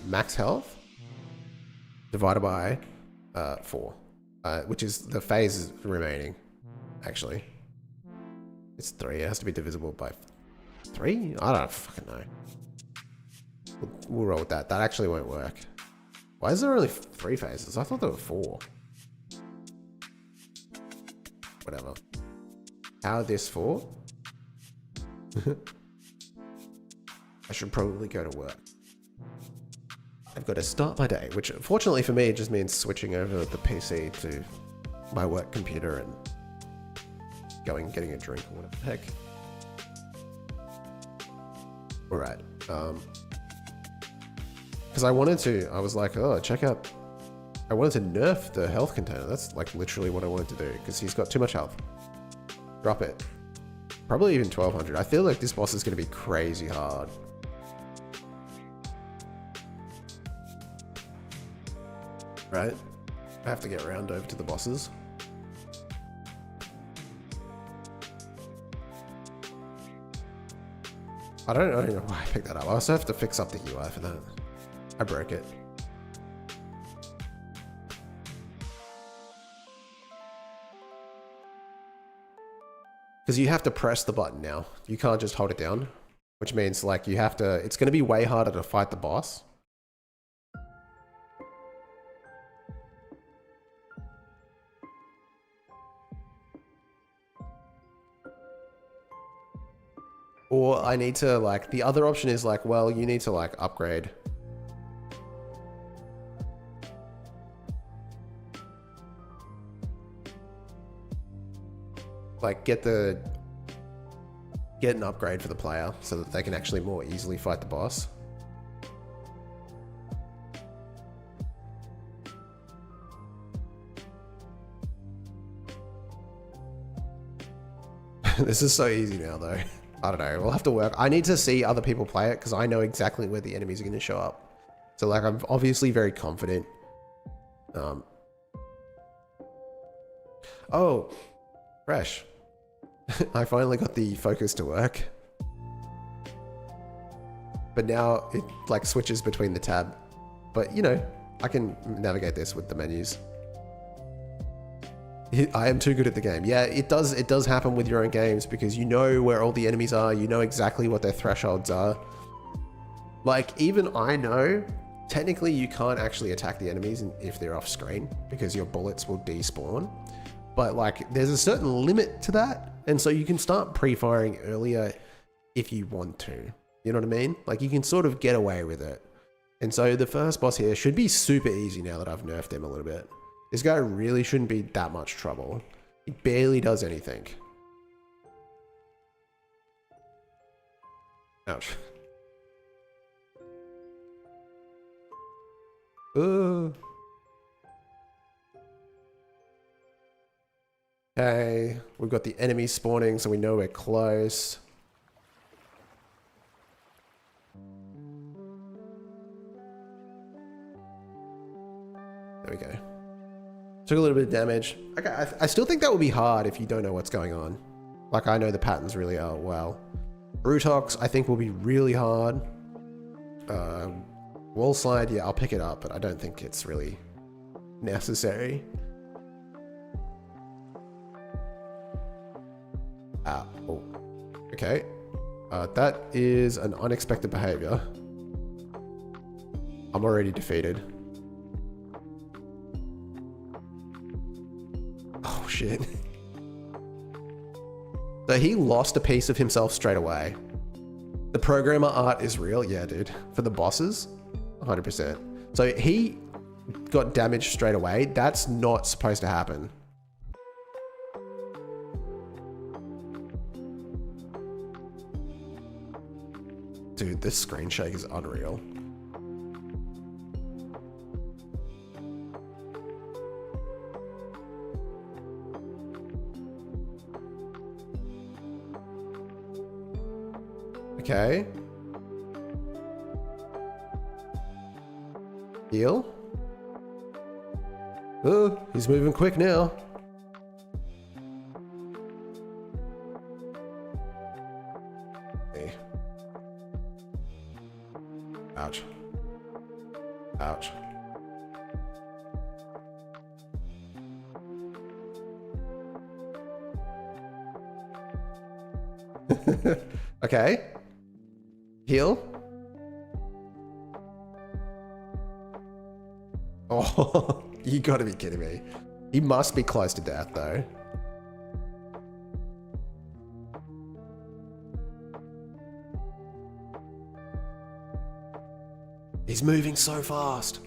max health divided by 4, which is the phase remaining, actually. It's 3. It has to be divisible by 3? I don't fucking know. We'll roll with that. That actually won't work. Why is there only 3 phases? I thought there were 4. Whatever. How this 4? I should probably go to work. I've got to start my day, which fortunately for me, it just means switching over the PC to my work computer and getting a drink or whatever the heck. Alright. Because I was like, oh, check out. I wanted to nerf the health container. That's like literally what I wanted to do because he's got too much health. Drop it. Probably even 1200. I feel like this boss is going to be crazy hard. Right? I have to get around over to the bosses. I don't know why I picked that up. I also have to fix up the UI for that. I broke it. Because you have to press the button now. You can't just hold it down. Which means like you have to... It's going to be way harder to fight the boss. Or I need to like... The other option is like, well, you need to like upgrade. Like get an upgrade for the player so that they can actually more easily fight the boss. This is so easy now though. I don't know, we'll have to work. I need to see other people play it because I know exactly where the enemies are going to show up. So like I'm obviously very confident. Oh, fresh. I finally got the focus to work. But now it like switches between the tab. But you know, I can navigate this with the menus. I am too good at the game. Yeah, it does happen with your own games because you know where all the enemies are, you know exactly what their thresholds are. Like even I know, technically you can't actually attack the enemies if they're off screen because your bullets will despawn. But like there's a certain limit to that. And so you can start pre-firing earlier if you want to. You know what I mean? Like you can sort of get away with it. And so the first boss here should be super easy now that I've nerfed him a little bit. This guy really shouldn't be that much trouble. He barely does anything. Ouch. Okay, we've got the enemies spawning, so we know we're close. There we go. Took a little bit of damage. Okay, I still think that will be hard if you don't know what's going on. Like, I know the patterns really well. Brutox, I think will be really hard. Wall slide, yeah, I'll pick it up, but I don't think it's really necessary. Oh, okay. That is an unexpected behavior. I'm already defeated. Oh shit. So he lost a piece of himself straight away. The programmer art is real, yeah, dude. For the bosses, 100%. So he got damaged straight away. That's not supposed to happen. Dude, this screen shake is unreal. Okay. Heal. Oh, he's moving quick now. Okay. Ouch. Okay. Heal. Oh, you gotta be kidding me. He must be close to death, though. He's moving so fast.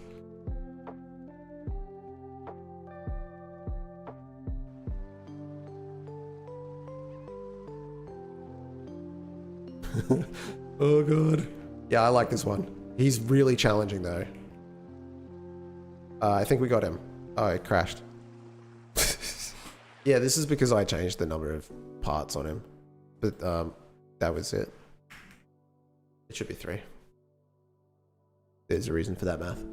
Oh god. Yeah, I like this one. He's really challenging though. I think we got him. Oh, it crashed. Yeah, this is because I changed the number of parts on him. But that was it. It should be 3. There's a reason for that math.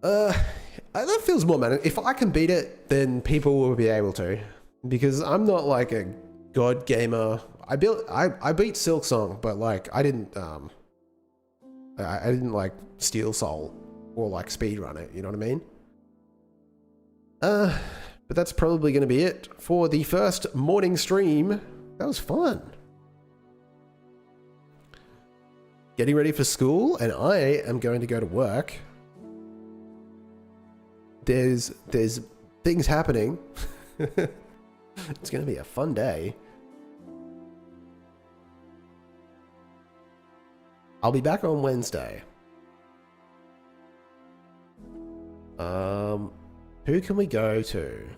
That feels more man. If I can beat it, then people will be able to. Because I'm not like a god gamer. I beat Silk Song, but like I didn't like steal Soul or like speedrun it, you know what I mean? But that's probably gonna be it for the first morning stream. That was fun. Getting ready for school, and I am going to go to work. There's things happening. It's gonna be a fun day. I'll be back on Wednesday. Who can we go to?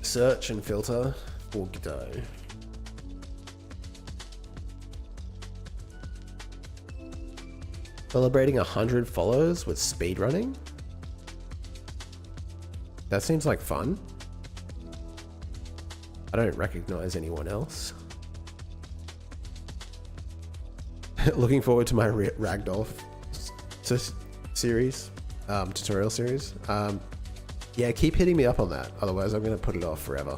Search and filter for Godot. Celebrating 100 followers with speedrunning? That seems like fun. I don't recognize anyone else. Looking forward to my Ragdoll series, tutorial series. Yeah, keep hitting me up on that. Otherwise, I'm going to put it off forever.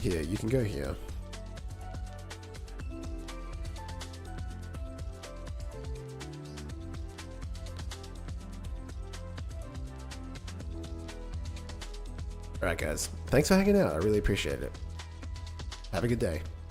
Here, you can go here. Alright guys, thanks for hanging out. I really appreciate it. Have a good day.